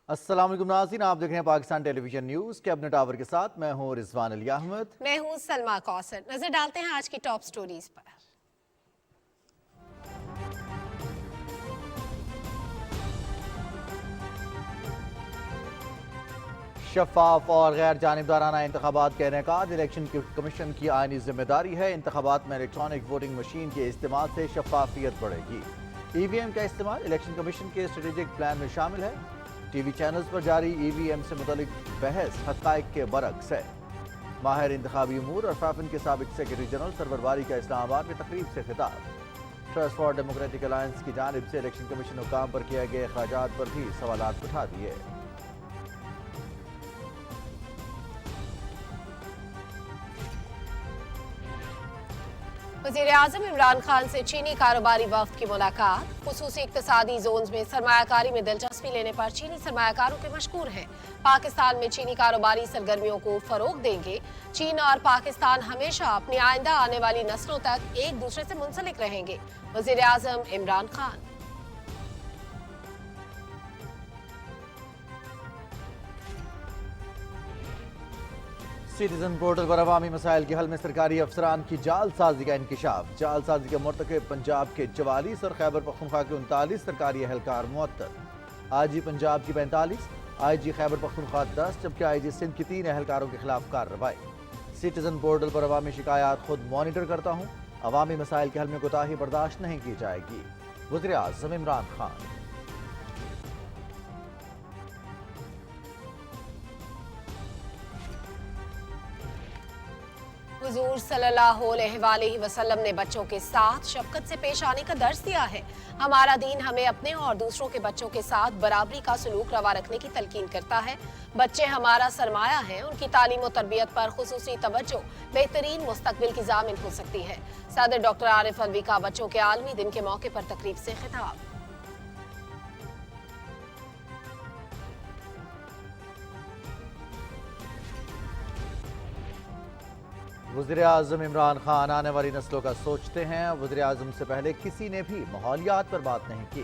अस्सलाम वालेकुम नाज़रीन, आप देख रहे हैं Pakistan television news cabinet hour के साथ। मैं हूं रिजवान अली अहमद। मैं हूं सलमा कौसर। नजर डालते हैं आज की टॉप स्टोरीज पर। शफाफ और गैर जानिबदाराना इंतखाबात का इनेकाद इलेक्शन कमीशन की आईनी जिम्मेदारी है। इंतखाबात में इलेक्ट्रॉनिक वोटिंग मशीन के इस्तेमाल से शफाफियत बढ़ेगी। EVM का इस्तेमाल इलेक्शन कमीशन के स्ट्रेटेजिक प्लान में शामिल है। TV चैनल्स पर जारी EVM से मुतल्लिक बहस हक़ाइक़ के बरक्स है। माहिर इंतखाबी उमूर और फाफिन के साबिक सेक्रेटरी जनरल सरवर बारी का इस्लामाबाद में तकरीब से खिताब। ट्रस्ट फॉर डेमोक्रेटिक अलायंस की जानिब से इलेक्शन कमीशन हुकाम पर किए गए अखराजात पर भी सवालात उठा दिए। वज़ीर-ए-आज़म इमरान खान से चीनी कारोबारी वफ्द की मुलाकात। खुसूसी इक्तिसादी जोन्स में सरमायाकारी में दिलचस्पी लेने पर चीनी सरमायाकारों के मशकूर हैं। पाकिस्तान में चीनी कारोबारी सरगर्मियों को फरोग देंगे। चीन और पाकिस्तान हमेशा अपनी आइंदा आने वाली नस्लों तक एक दूसरे से मुंसलिक रहेंगे। वज़ीर-ए-आज़म इमरान खान। सिटीजन पोर्टल पर अवामी मसाइल के हल में सरकारी अफसरान की जालसाजी का इंकशाफ। जालसाजी के मुर्तकिब पंजाब के 44 और खैबर पख्तूनख्वा के 39 सरकारी एहलकार मुअत्तल। IG पंजाब की 45, IG खैबर पख्तूनख्वा 10 जबकि IG सिंध की 3 एहलकारों के खिलाफ कार्रवाई। सिटीजन पोर्टल पर अवामी शिकायत खुद मॉनिटर करता हूँ। अवामी मसाइल के हल में कोताही बर्दाश्त नहीं की जाएगी। वज़ीर-ए-आज़म इमरान खान। हुजूर सल्लल्लाहु अलैहि वसल्लम ने बच्चों के साथ शफकत से पेश आने का दर्स दिया है। हमारा दीन हमें अपने और दूसरों के बच्चों के साथ बराबरी का सलूक रवा रखने की तलकीन करता है। बच्चे हमारा सरमाया हैं, उनकी तालीम और तरबियत पर खुसूसी तवज्जो बेहतरीन मुस्तकबिल की जामिन हो सकती है। सदर डॉक्टर आरिफ अलवी का बच्चों के आलमी दिन के मौके पर तकरीब से खिताब। वज़ीर-ए-आज़म इमरान खान आने वाली नस्लों का सोचते हैं। वज़ीर-ए-आज़म से पहले किसी ने भी माहौलियात पर बात नहीं की।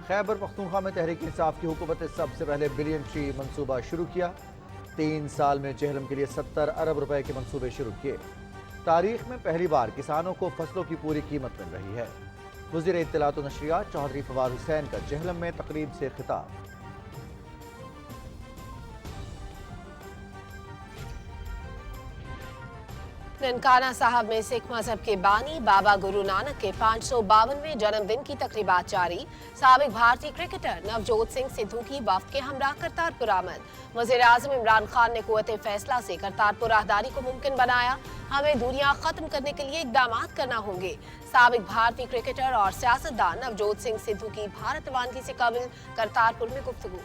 खैबर पख्तूनख्वा में तहरीक इंसाफ की हुकूमत ने सबसे पहले बिलियन ट्री मंसूबा शुरू किया। 3 साल में चेहलम के लिए 70 अरब रुपए के मंसूबे शुरू किए। तारीख में पहली बार किसानों को फसलों की पूरी कीमत मिल रही है। वज़ीर इत्तलात व नशरियात चौधरी फवाद हुसैन का चेहलम में तकरीब से खिताब। ननकाना साहब में सिख मजहब के बानी बाबा गुरु नानक के 552वें जन्मदिन की तकरीबात जारी। साबिक भारतीय क्रिकेटर नवजोत सिंह सिद्धू की वफ्द के हमरा करतारपुर आमद। वज़ीर-ए-आज़म इमरान खान ने कुव्वत फैसला से करतारपुर राहदारी को मुमकिन बनाया। हमें दूरियां खत्म करने के लिए इकदामात करना होंगे। साबिक भारतीय क्रिकेटर और सियासतदान नवजोत सिंह सिद्धू की भारत रवानगी से कबल करतारपुर में गुफ्तगू।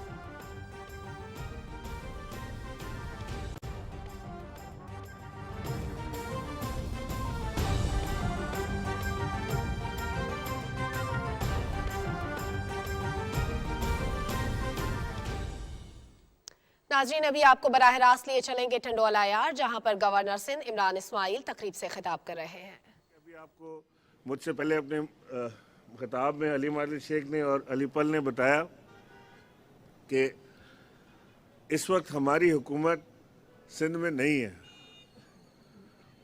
नाज़रीन, अभी आपको बराह रास्त लिए चलेंगे टंडोला यार, जहां पर गवर्नर सिंध इमरान इस्माइल तकरीब से खिताब कर रहे हैं। अभी आपको मुझसे पहले अपने खिताब में अली मादिल शेख ने और अली पल ने बताया कि इस वक्त हमारी हुकूमत सिंध में नहीं है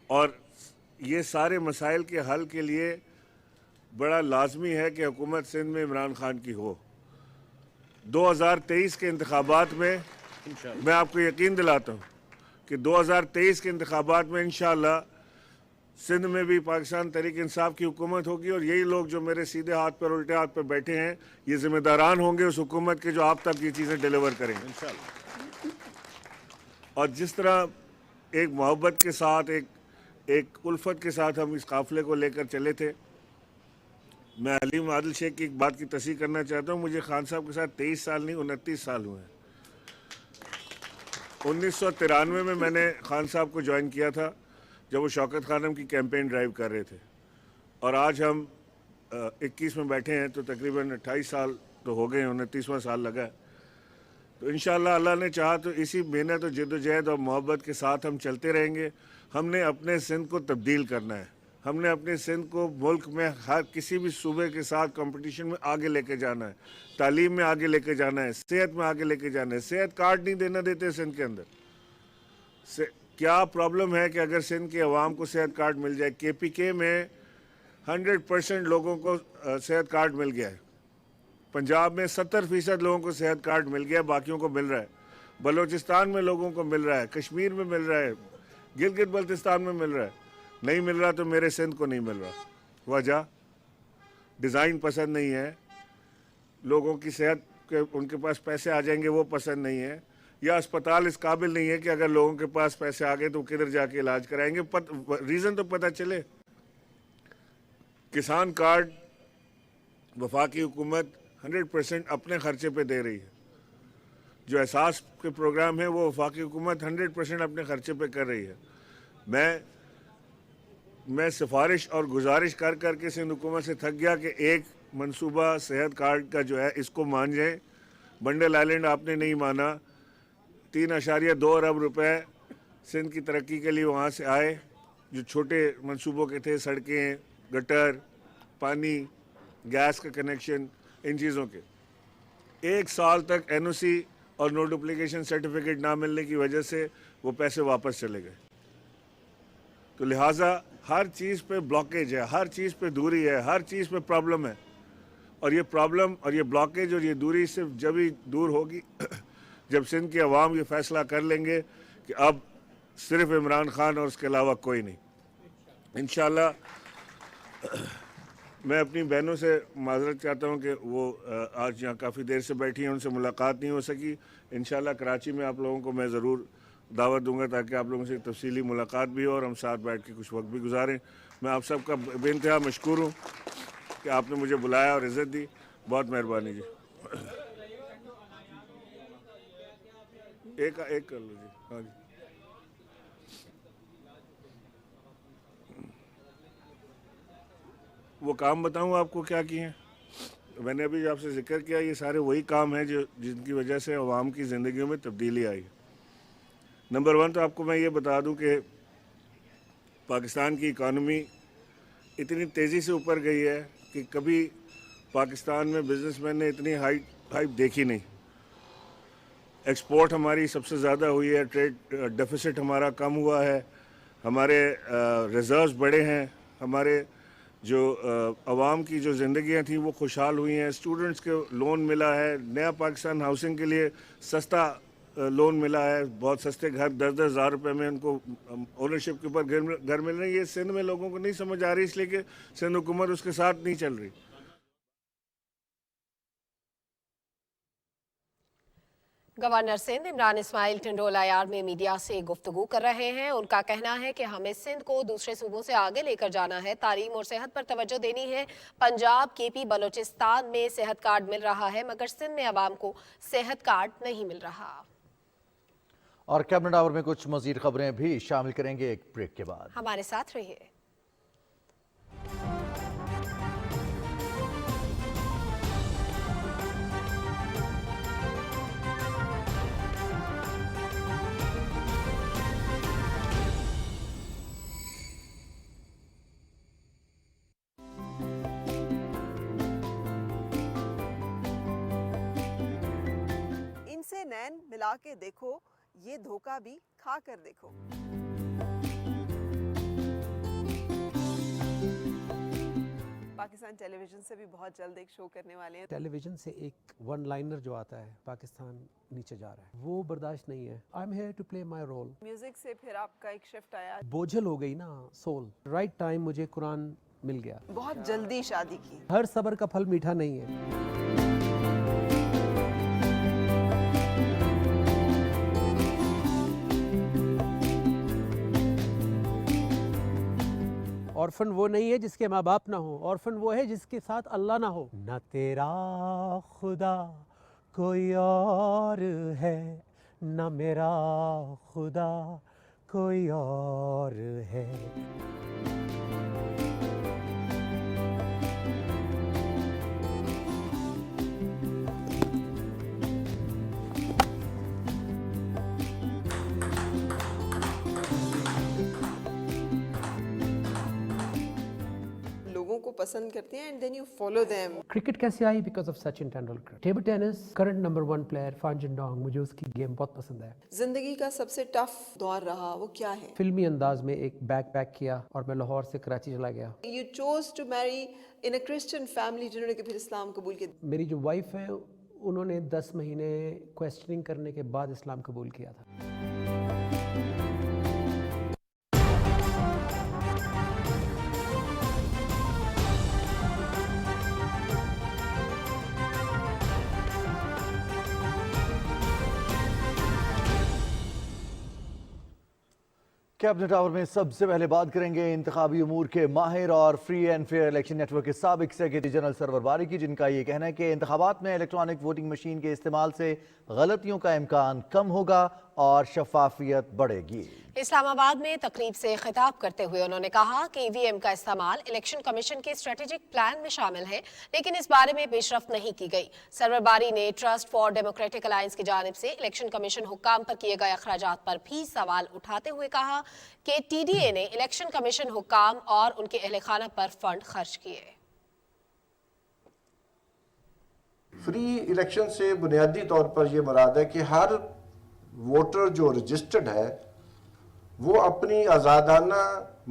और ये सारे मसाइल के हल के लिए बड़ा लाजमी है कि हुकूमत सिंध में इमरान खान की हो। 2023 के इंतखाबात में मैं आपको यकीन दिलाता हूँ कि 2023 के इंतखाबात में इंशाअल्लाह सिंध में भी पाकिस्तान तहरीक इंसाफ की हुकूमत होगी और यही लोग जो मेरे सीधे हाथ पर उल्टे हाथ पर बैठे हैं ये जिम्मेदारान होंगे उस हुकूमत के जो आप तक ये चीज़ें डिलीवर करेंगे इंशाअल्लाह। और जिस तरह एक मोहब्बत के साथ एक उल्फत के साथ हम इस काफ़िले को लेकर चले थे, मैं अली मादिल शेख की एक बात की तस्दीक करना चाहता हूँ। मुझे खान साहब के साथ 23 साल नहीं 29 साल हुए हैं। 1993 में मैंने खान साहब को ज्वाइन किया था जब वो शौकत खानम की कैंपेन ड्राइव कर रहे थे और आज हम 21 में बैठे हैं तो तकरीबन 28 साल तो हो गए, 29वां साल लगा है। तो इंशाअल्लाह अल्लाह ने चाहा तो इसी मेहनत और जद्दोजहद और मोहब्बत के साथ हम चलते रहेंगे। हमने अपने सिंध को तब्दील करना है, ہم نے اپنے سندھ کو ملک میں ہر کسی بھی صوبے کے ساتھ کمپٹیشن میں آگے لے کے جانا ہے، تعلیم میں آگے لے کے جانا ہے، صحت میں آگے لے کے جانا ہے. صحت کارڈ نہیں دینا دیتے سندھ کے اندر. کیا پرابلم ہے کہ اگر سندھ کے عوام کو صحت کارڈ مل جائے؟ کے پی کے میں 100% لوگوں کو صحت کارڈ مل گیا ہے. پنجاب میں 70% لوگوں کو صحت کارڈ مل گیا، باقیوں کو مل رہا ہے. بلوچستان میں لوگوں کو مل رہا ہے، کشمیر میں مل رہا ہے، گلگت بلتستان میں مل رہا ہے. نہیں مل رہا تو میرے سندھ کو نہیں مل رہا. وجہ ڈیزائن پسند نہیں ہے، لوگوں کی صحت کے ان کے پاس پیسے آ جائیں گے وہ پسند نہیں ہے، یا اسپتال اس قابل نہیں ہے کہ اگر لوگوں کے پاس پیسے آ گئے تو کدھر جا کے علاج کرائیں گے. ریزن تو پتہ چلے. کسان کارڈ وفاقی حکومت 100% اپنے خرچے پہ دے رہی ہے. جو احساس کے پروگرام ہے وہ وفاقی حکومت 100% اپنے خرچے پہ کر رہی ہے. میں سفارش اور گزارش کر کر کے سندھ حکومت سے تھک گیا کہ ایک منصوبہ صحت کارڈ کا جو ہے اس کو مان جائیں. بنڈل آئلینڈ آپ نے نہیں مانا. 3.2 ارب روپے سندھ کی ترقی کے لیے وہاں سے آئے، جو چھوٹے منصوبوں کے تھے، سڑکیں، گٹر، پانی، گیس کا کنیکشن، ان چیزوں کے. 1 سال تک این او سی اور نو ڈپلیکیشن سرٹیفکیٹ نہ ملنے کی وجہ سے وہ پیسے واپس چلے گئے. تو لہٰذا ہر چیز پہ بلاکیج ہے، ہر چیز پہ دوری ہے، ہر چیز پہ پرابلم ہے. اور یہ پرابلم اور یہ بلاکیج اور یہ دوری صرف جب ہی دور ہوگی جب سندھ کے عوام یہ فیصلہ کر لیں گے کہ اب صرف عمران خان اور اس کے علاوہ کوئی نہیں. انشاءاللہ میں اپنی بہنوں سے معذرت چاہتا ہوں کہ وہ آج یہاں کافی دیر سے بیٹھی ہیں، ان سے ملاقات نہیں ہو سکی. انشاءاللہ کراچی میں آپ لوگوں کو میں ضرور دعوت دوں گا تاکہ آپ لوگوں سے تفصیلی ملاقات بھی ہو اور ہم ساتھ بیٹھ کے کچھ وقت بھی گزاریں. میں آپ سب کا بے انتہا مشکور ہوں کہ آپ نے مجھے بلایا اور عزت دی. بہت مہربانی جی. ایک کر لو جی. ہاں جی. وہ کام بتاؤں آپ کو کیا کیے ہیں؟ میں نے ابھی آپ سے ذکر کیا، یہ سارے وہی کام ہیں جن کی وجہ سے عوام کی زندگیوں میں تبدیلی آئی. نمبر 1 تو آپ کو میں یہ بتا دوں کہ پاکستان کی اکانومی اتنی تیزی سے اوپر گئی ہے کہ کبھی پاکستان میں بزنس مین نے اتنی ہائپ دیکھی نہیں. ایکسپورٹ ہماری سب سے زیادہ ہوئی ہے، ٹریڈ ڈیفیسٹ ہمارا کم ہوا ہے، ہمارے ریزروز بڑے ہیں، ہمارے جو عوام کی جو زندگیاں تھیں وہ خوشحال ہوئی ہیں. اسٹوڈنٹس کے لون ملا ہے، نیا پاکستان ہاؤسنگ کے لیے سستا لون ملا ہے، بہت سستے گھر 10-10 ہزار روپے میں ان کو اونرشپ کے اوپر گھر مل رہے ہیں. یہ سندھ میں لوگوں کو نہیں سمجھ آ رہی، اس لیے کہ سندھ حکومت اس کے ساتھ نہیں چل رہی. گورنر سندھ عمران اسماعیل ٹنڈول IR میں میڈیا سے گفتگو کر رہے ہیں. ان کا کہنا ہے کہ ہمیں سندھ کو دوسرے صوبوں سے آگے لے کر جانا ہے، تعلیم اور صحت پر توجہ دینی ہے. پنجاب، KP، بلوچستان میں صحت کارڈ مل رہا ہے مگر سندھ میں عوام کو صحت کارڈ نہیں مل رہا. اور کیبنٹ آور میں کچھ مزید خبریں بھی شامل کریں گے ایک بریک کے بعد. ہمارے ساتھ رہیے. سے نین ملا کے دیکھو، یہ دھوکہ بھی کھا کر دیکھو. پاکستان ٹیلی ویژن سے بھی بہت جلد ایک شو کرنے والے ہیں. ٹیلی ویژن سے ایک ون لائنر جو آتا ہے پاکستان نیچے جا رہا ہے، وہ برداشت نہیں ہے. I am here to play my role. Music سے پھر آپ کا ایک شفٹ آیا. بوجھل ہو گئی نا سول. رائٹ ٹائم مجھے قرآن مل گیا. بہت جلدی شادی کی. ہر صبر کا پھل میٹھا نہیں ہے. orphan وہ نہیں ہے جس کے ماں باپ نہ ہو. orphan وہ ہے جس کے ساتھ اللہ نہ ہو. نہ تیرا خدا کوئی اور ہے، نہ میرا خدا کوئی اور ہے. पसंद करते हैं and then you follow them. Cricket कैसे आई? Because of Sachin Tendulkar. Table tennis current number 1 player Fan Zhendong, मुझे उसकी गेम बहुत पसंद है। जिंदगी का सबसे टफ दौर रहा वो क्या है? फिल्मी अंदाज में एक बैग पैक किया और मैं लाहौर से कराची चला गया। You chose to marry in a Christian family जिन्होंने कि फिर इस्लाम कबूल किया। मेरी जो वाइफ है उन्होंने 10 महीने क्वेश्चनिंग करने के बाद इस्लाम कबूल किया था। कैबिनेट आवर में सबसे पहले बात करेंगे इंतखाबी अमूर के माहिर और free and fair election network के साबिक सेक्रेटरी जनरल सरवर बारी की, जिनका ये कहना है कि इंतखाबात में इलेक्ट्रॉनिक वोटिंग मशीन के इस्तेमाल से गलतियों का इम्कान कम होगा और शफाफियत बढ़ेगी। इस्लामाबाद में तकरीब से खिताब करते हुए उन्होंने कहा कि ईवीएम का इस्तेमाल इलेक्शन कमीशन के स्ट्रेटेजिक प्लान में शामिल है, लेकिन इस बारे में पेशरफ्त नहीं की गई। सरवर बारी ने ट्रस्ट फॉर डेमोक्रेटिक अलायंस की जानिब से इलेक्शन कमीशन हुक्काम पर किए गए अखराजात पर भी सवाल उठाते हुए कहा कि टीडीए ने इलेक्शन कमीशन हुक्काम और उनके अहल खाना पर फंड खर्च किए। फ्री इलेक्शन से बुनियादी तौर पर यह मुराद है कि हर वोटर जो रजिस्टर्ड है वो अपनी आज़ादाना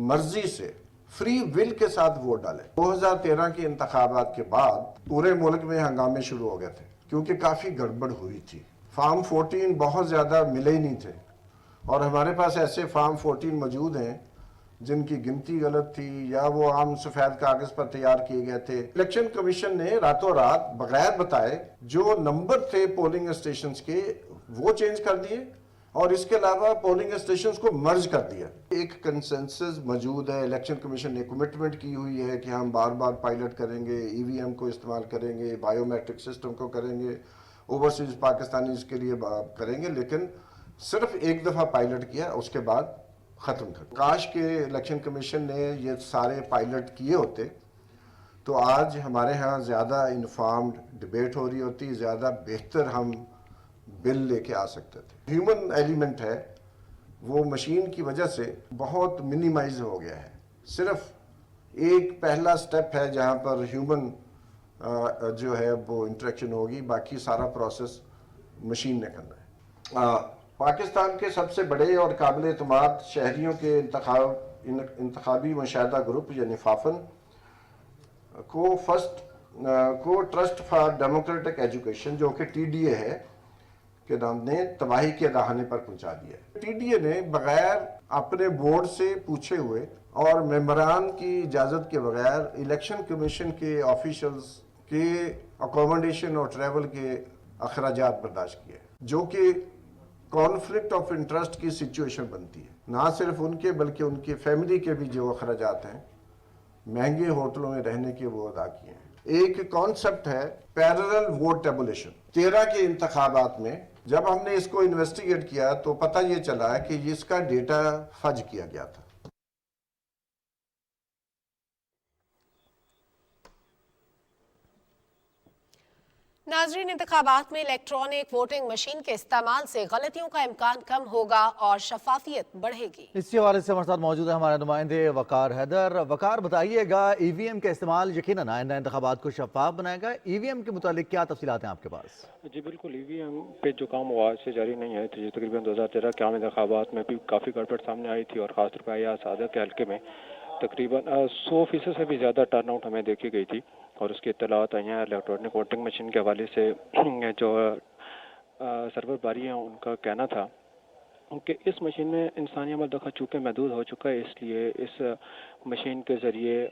मर्जी से फ्री विल के साथ वोट डाले। 2013 के इंतखाबात के बाद पूरे मुल्क में हंगामे शुरू हो गए थे क्योंकि काफ़ी गड़बड़ हुई थी। फार्म 14 बहुत ज़्यादा मिले ही नहीं थे और हमारे पास ऐसे फार्म 14 मौजूद हैं जिनकी गिनती गलत थी या वो आम सफ़ेद कागज़ पर तैयार किए गए थे। इलेक्शन कमीशन ने रातों रात बगैर बताए जो नंबर थे पोलिंग स्टेशंस के वो चेंज कर दिए और इसके अलावा पोलिंग स्टेशंस को मर्ज कर दिया। एक कंसेंसस मौजूद है, इलेक्शन कमीशन ने कमिटमेंट की हुई है कि हम बार बार पायलट करेंगे, ईवीएम को इस्तेमाल करेंगे, बायोमेट्रिक सिस्टम को करेंगे, ओवरसीज पाकिस्तानीज के लिए करेंगे, लेकिन सिर्फ एक दफ़ा पायलट किया उसके बाद ख़त्म कर। काश के इलेक्शन कमीशन ने ये सारे पायलट किए होते तो आज हमारे यहाँ ज़्यादा इन्फॉर्म्ड डिबेट हो रही होती, ज़्यादा बेहतर हम बिल लेके आ सकते थे। ह्यूमन एलिमेंट है वो मशीन की वजह से बहुत मिनिमाइज हो गया है। सिर्फ एक पहला स्टेप है जहाँ पर ह्यूमन जो है वो इंटरेक्शन होगी, बाकी सारा प्रोसेस मशीन ने करना है। पाकिस्तान के सबसे बड़े और काबिल एतमाद शहरियों के इंतखाबी मुशाहिदा ग्रुप यानी फाफन को ट्रस्ट फॉर डेमोक्रेटिक एजुकेशन जो कि टीडीए है के नाम ने तबाही के दहाने पर पहुंचा दिया। टीडीए ने बगैर अपने बोर्ड से पूछे हुए और मेंबरान की इजाज़त के बगैर इलेक्शन कमीशन के ऑफिशियल्स के अकोमोडेशन और ट्रैवल के अखराजात बर्दाश्त किए, जो कि कॉन्फ्लिक्ट ऑफ इंटरेस्ट की सिचुएशन बनती है। ना सिर्फ उनके बल्कि उनके फैमिली के भी जो अखराजात हैं महंगे होटलों में रहने के वो अदा किए हैं। एक कॉन्सेप्ट है पैरेलल वोट टेबुलेशन। 13 के इंतखाबात में जब हमने इसको इन्वेस्टिगेट किया तो पता ये चला है कि इसका डेटा फज किया गया था। नाजरीन, इंतखाबात में इलेक्ट्रॉनिक वोटिंग मशीन के इस्तेमाल से गलतियों का इम्कान कम होगा और शफाफियत बढ़ेगी। इसी हवाले से हमारे साथ मौजूद है हमारे नुमाइंदे वकार हैदर। वकार, बताइएगा, ईवीएम का इस्तेमाल यकीनन आइंदा इंतखाबात को शफाफ बनाएगा। ईवीएम के मुतालिक क्या तफसीलात हैं आपके पास? जी बिल्कुल, ईवीएम पे जो काम हुआ आज से जारी नहीं है। तो तकरीबन 2013 के आम इंतखाबात में भी काफ़ी गड़बड़ सामने आई थी और ख़ासतौर पर अयाज सादक के हल्के में तकरीबन 100% से भी ज़्यादा टर्नआउट हमें देखी गई थी और उसकी इत्तलात आई हैं। इलेक्ट्रॉनिक वोटिंग मशीन के हवाले से जो सरवर बारी हैं उनका कहना था कि इस मशीन में इंसानी अमल दखल चूँकि महदूद हो चुका है, इसलिए इस मशीन के ज़रिए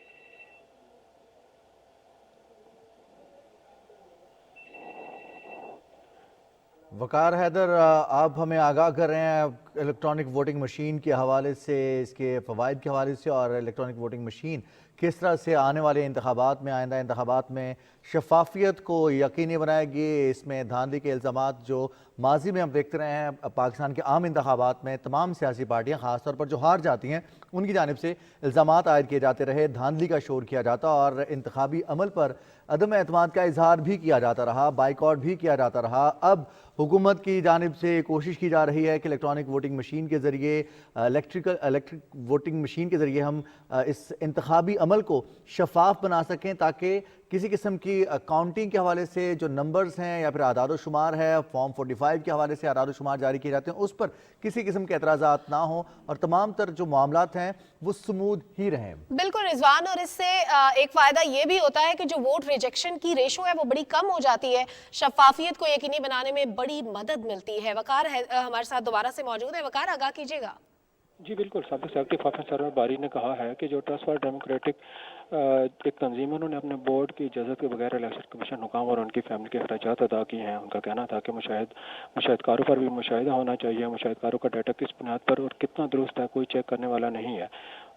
वकार हैदर, आप हमें आगाह कर रहे हैं इलेक्ट्रॉनिक वोटिंग मशीन के हवाले से, इसके फ़वाइद के हवाले से, और इलेक्ट्रॉनिक वोटिंग मशीन किस तरह से आने वाले इंतखाबात में, आइंदा इंतखाबात में शफाफियत को यकीनी बनाएगी। इसमें धांधली के इल्ज़ामात जो माजी में हम देखते रहे हैं पाकिस्तान के आम इंतखाबात में, तमाम सियासी पार्टियाँ ख़ासतौर पर जो हार जाती हैं उनकी जानिब से इल्ज़ामात आयद किए जाते रहे, धांधली का शोर किया जाता और इंतखाबी अमल पर अदम एतमाद का इजहार भी किया जाता रहा, बाइकआउट भी किया जाता रहा। अब हुकूमत की जानिब से कोशिश की जा रही है कि इलेक्ट्रॉनिक ووٹنگ مشین کے ذریعے الیکٹرک ووٹنگ مشین کے ذریعے ہم اس انتخابی عمل کو شفاف بنا سکیں، تاکہ کسی قسم کی کاؤنٹنگ کے حوالے سے جو نمبرز ہیں یا پھر اعداد و شمار ہے، فارم 45 کے حوالے سے اعداد و شمار جاری کیے جاتے ہیں، اس پر کسی قسم کے اعتراضات نہ ہوں اور تمام تر جو معاملات ہیں وہ سمودھ ہی رہیں۔ بالکل رضوان، اور اس سے ایک فائدہ یہ بھی ہوتا ہے کہ جو ووٹ ریجیکشن کی ریشو ہے وہ بڑی کم ہو جاتی ہے، شفافیت کو یقینی بنانے میں بڑی مدد ملتی ہے۔ وقار ہمارے ساتھ دوبارہ سے موجود ہے، وقار آگاہ کیجیے گا۔ جی بالکل، سابق سیکرٹری فافن سرور باری نے کہا ہے کہ جو ٹرسٹ فار ڈیموکریٹک ایک تنظیم ہے، انہوں نے اپنے بورڈ کی اجازت کے بغیر الیکشن کمیشن حکام اور ان کی فیملی کے اخراجات ادا کیے ہیں۔ ان کا کہنا تھا کہ مشاہدکاروں پر بھی مشاہدہ ہونا چاہیے، مشاہدکاروں کا ڈیٹا کس بنیاد پر اور کتنا درست ہے کوئی چیک کرنے والا نہیں ہے۔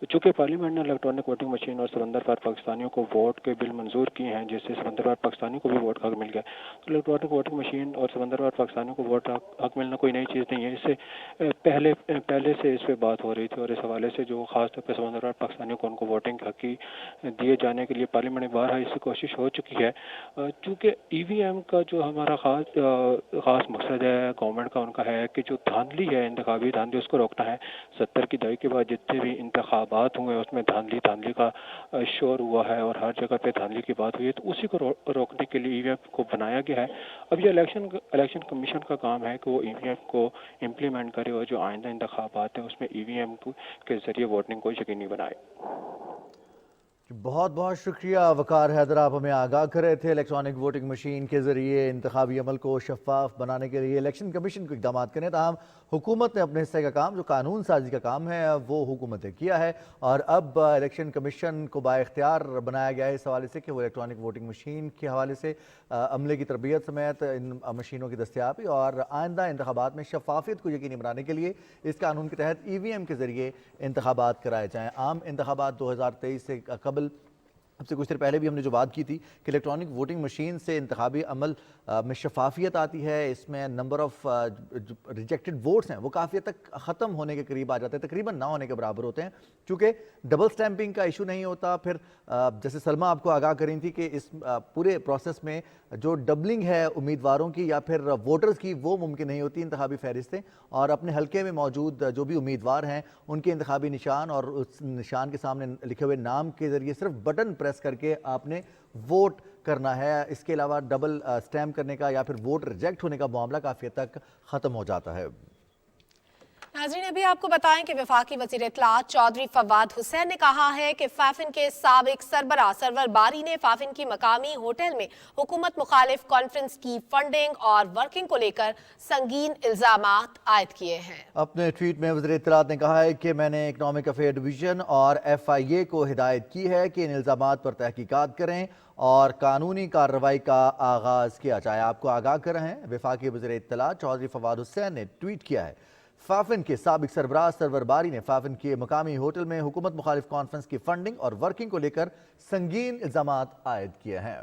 چونکہ پارلیمنٹ نے الیکٹرانک ووٹنگ مشین اور سمندر پار پاکستانیوں کو ووٹ کے بل منظور کیے ہیں، جس سے سمندر پار پاکستانیوں کو بھی ووٹ کا حق مل گیا، تو الیکٹرانک ووٹنگ مشین اور سمندر پار پاکستانیوں کو ووٹ حق ملنا کوئی نئی چیز نہیں ہے۔ اس سے پہلے سے اس پہ بات ہو رہی تھی، اور اس حوالے سے جو خاص طور پہ سمندر پار پاکستانیوں کو ان کو ووٹنگ کے حق دیے جانے کے لیے پارلیمنٹ میں بارہا اس سے کوشش ہو چکی ہے۔ چونکہ ای وی ایم کا جو ہمارا خاص مقصد ہے گورنمنٹ کا، ان کا ہے کہ جو دھاندلی ہے، انتخابی دھاندلی، اس کو روکنا ہے۔ 70 کی دہائی کے بعد جتنے بھی انتخابات ہوئے اس میں دھاندلی کا شور ہوا ہے اور ہر جگہ پہ دھاندلی کی بات ہوئی ہے، تو اسی کو روکنے کے لیے ای وی ایم کو بنایا گیا ہے۔ اب یہ الیکشن کمیشن کا کام ہے کہ وہ ای وی ایم کو امپلیمنٹ کرے اور جو آئندہ انتخابات ہیں اس میں ای وی ایم کے ذریعے ووٹنگ کو یقینی بنائے۔ بہت بہت شکریہ وقار حیدر، آپ ہمیں آگاہ کر رہے تھے الیکٹرانک ووٹنگ مشین کے ذریعے انتخابی عمل کو شفاف بنانے کے لیے الیکشن کمیشن کو اقدامات کریں۔ تاہم حکومت نے اپنے حصے کا کام، جو قانون سازی کا کام ہے، وہ حکومت نے کیا ہے، اور اب الیکشن کمیشن کو بااختیار بنایا گیا ہے اس حوالے سے کہ وہ الیکٹرانک ووٹنگ مشین کے حوالے سے عملے کی تربیت سمیت ان مشینوں کی دستیابی اور آئندہ انتخابات میں شفافیت کو یقینی بنانے کے لیے اس قانون کے تحت ای وی ایم کے ذریعے انتخابات کرائے جائیں۔ عام انتخابات 2023 سے قبل، اب سے کچھ دیر پہلے بھی ہم نے جو بات کی تھی کہ الیکٹرانک ووٹنگ مشین سے انتخابی عمل میں شفافیت آتی ہے، اس میں نمبر آف ریجیکٹڈ ووٹس ہیں وہ کافی حد تک ختم ہونے کے قریب آ جاتے ہیں، تقریباً نہ ہونے کے برابر ہوتے ہیں، چونکہ ڈبل سٹیمپنگ کا ایشو نہیں ہوتا۔ پھر جیسے سلمہ آپ کو آگاہ کریں تھی کہ اس پورے پروسیس میں جو ڈبلنگ ہے امیدواروں کی یا پھر ووٹرز کی، وہ ممکن نہیں ہوتی۔ انتخابی فہرستیں اور اپنے حلقے میں موجود جو بھی امیدوار ہیں ان کے انتخابی نشان اور اس نشان کے سامنے لکھے ہوئے نام کے ذریعے صرف بٹن پریس کر کے آپ نے ووٹ کرنا ہے۔ اس کے علاوہ ڈبل سٹیمپ کرنے کا یا پھر ووٹ ریجیکٹ ہونے کا معاملہ کافی حد تک ختم ہو جاتا ہے۔ ناظرین، ابھی آپ کو بتائیں کہ وفاقی وزیر اطلاعات چودھری فواد حسین نے کہا ہے کہ فافن کے سابق سربراہ سرور باری نے فافن کی مقامی ہوٹل میں حکومت مخالف کانفرنس کی فنڈنگ اور ورکنگ کو لے کر سنگین الزامات عائد کیے ہیں۔ اپنے ٹویٹ میں وزیر اطلاعات نے کہا ہے کہ میں نے اکنامک افیئر ڈویژن اور ایف آئی اے کو ہدایت کی ہے کہ ان الزامات پر تحقیقات کریں اور قانونی کارروائی کا آغاز کیا جائے۔ آپ کو آگاہ کر رہے ہیں، وفاقی وزیر اطلاعات چودھری فواد حسین نے ٹویٹ کیا ہے، فافن کے سابق سربراہ سرور باری نے فافن کے مقامی ہوٹل میں حکومت مخالف کانفرنس کی فنڈنگ اور ورکنگ کو لے کر سنگین الزامات عائد کیے ہیں۔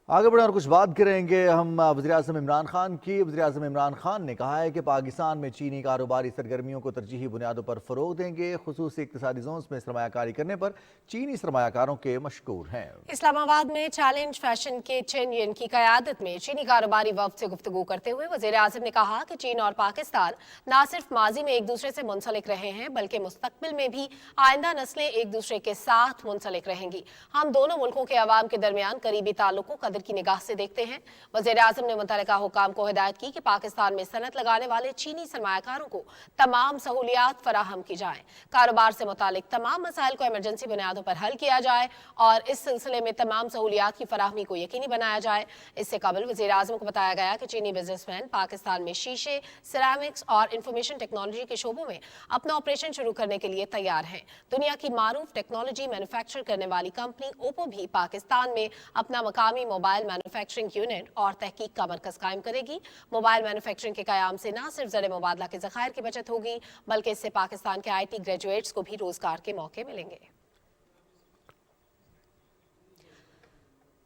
آگے بڑھیں اور کچھ بات کریں گے ہم وزیر اعظم عمران خان کی۔ وزیر اعظم عمران خان نے کہا ہے کہ پاکستان میں چینی کاروباری سرگرمیوں کو ترجیحی بنیادوں پر فروغ دیں گے، خصوصی اقتصادی زونز میں سرمایہ کاری کرنے پر چینی سرمایہ کاروں کے مشکور ہیں۔ اسلام آباد میں چیلنج فیشن کے چین ین کی قیادت میں چینی کاروباری وفد سے گفتگو کرتے ہوئے وزیر اعظم نے کہا کہ چین اور پاکستان نہ صرف ماضی میں ایک دوسرے سے منسلک رہے ہیں بلکہ مستقبل میں بھی آئندہ نسلیں ایک دوسرے کے ساتھ منسلک رہیں گی۔ ہم دونوں ملکوں کے عوام کے درمیان قریبی تعلق کو قدر کی نگاہ سے دیکھتے ہیں۔ وزیر اعظم نے متعلقہ حکام کو ہدایت کی کہ پاکستان میں صنعت لگانے والے چینی سرمایہ کاروں کو تمام سہولیات فراہم کی جائیں، کاروبار سے متعلق تمام مسائل کو ایمرجنسی بنیادوں پر حل کیا جائے اور اس سلسلے میں تمام سہولیات کی فراہمی کو یقینی بنایا جائے۔ اس سے قبل وزیر اعظم کو بتایا گیا کہ چینی بزنس مین پاکستان میں شیشے، سیرامکس اور انفارمیشن ٹیکنالوجی کے شعبوں میں اپنا آپریشن شروع کرنے کے لیے تیار ہیں۔ دنیا کی معروف ٹیکنالوجی مینوفیکچر کرنے والی کمپنی اوپو بھی پاکستان میں اپنا مقامی موبائل مینوفیکچرنگ یونٹ اور تحقیق کا مرکز قائم کرے گی۔ موبائل مینوفیکچرنگ کے قیام سے نہ صرف زر مبادلہ کے ذخائر کی بچت ہوگی بلکہ اس سے پاکستان کے آئی ٹی گریجویٹس کو بھی روزگار کے موقع ملیں گے۔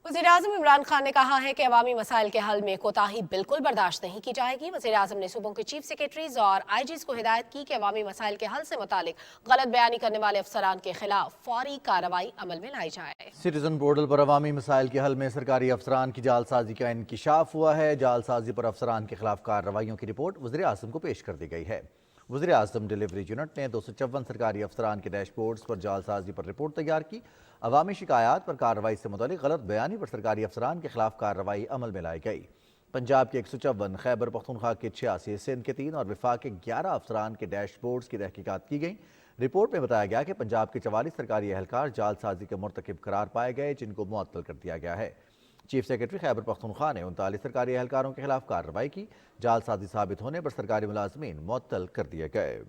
वज़ीर-ए-आज़म इमरान खान ने कहा है कि अवामी मसाइल के हल में कोताही बिल्कुल बर्दाश्त नहीं की जाएगी। वज़ीर-ए-आज़म ने सूबों के चीफ सेक्रेटरीज और आईजीज़ को हिदायत की कि अवामी मसाइल के हल से मुतालिक गलत बयानी करने वाले अफसरान के खिलाफ फौरी कार्रवाई अमल में लाई जाए। सिटीजन पोर्टल पर अवामी मसाइल के हल में सरकारी अफसरान की जालसाजी का इंकिशाफ हुआ है। जालसाजी पर अफसरान के खिलाफ कार्रवाइयों की रिपोर्ट वज़ीर-ए-आज़म को पेश कर दी गई है। वज़ीर-ए-आज़म डिलीवरी यूनिट ने 254 सरकारी अफसरान के डैशबोर्ड्स पर जालसाजी पर रिपोर्ट तैयार की। अवामी शिकायत पर कार्रवाई से मुतालिक गलत बयानी पर सरकारी अफसरान के खिलाफ कार्रवाई अमल में लाई गई। पंजाब के 154, खैबर पख्तूनख्वा के 86, सिंध के 3 और विफाक के 11 अफसरान के डैशबोर्ड्स की तहकीकात की गई। रिपोर्ट में बताया गया कि पंजाब के 44 सरकारी एहलकार जालसाजी के मुर्तकिब करार पाए गए, जिनको मुअत्तल कर दिया गया है। चीफ सेक्रेटरी खैबर पख्तूनख्वा ने 39 सरकारी एहलकारों के खिलाफ कार्रवाई की। जालसाजी साबित होने पर सरकारी मुलाजमीन मुअत्तल कर दिए गए।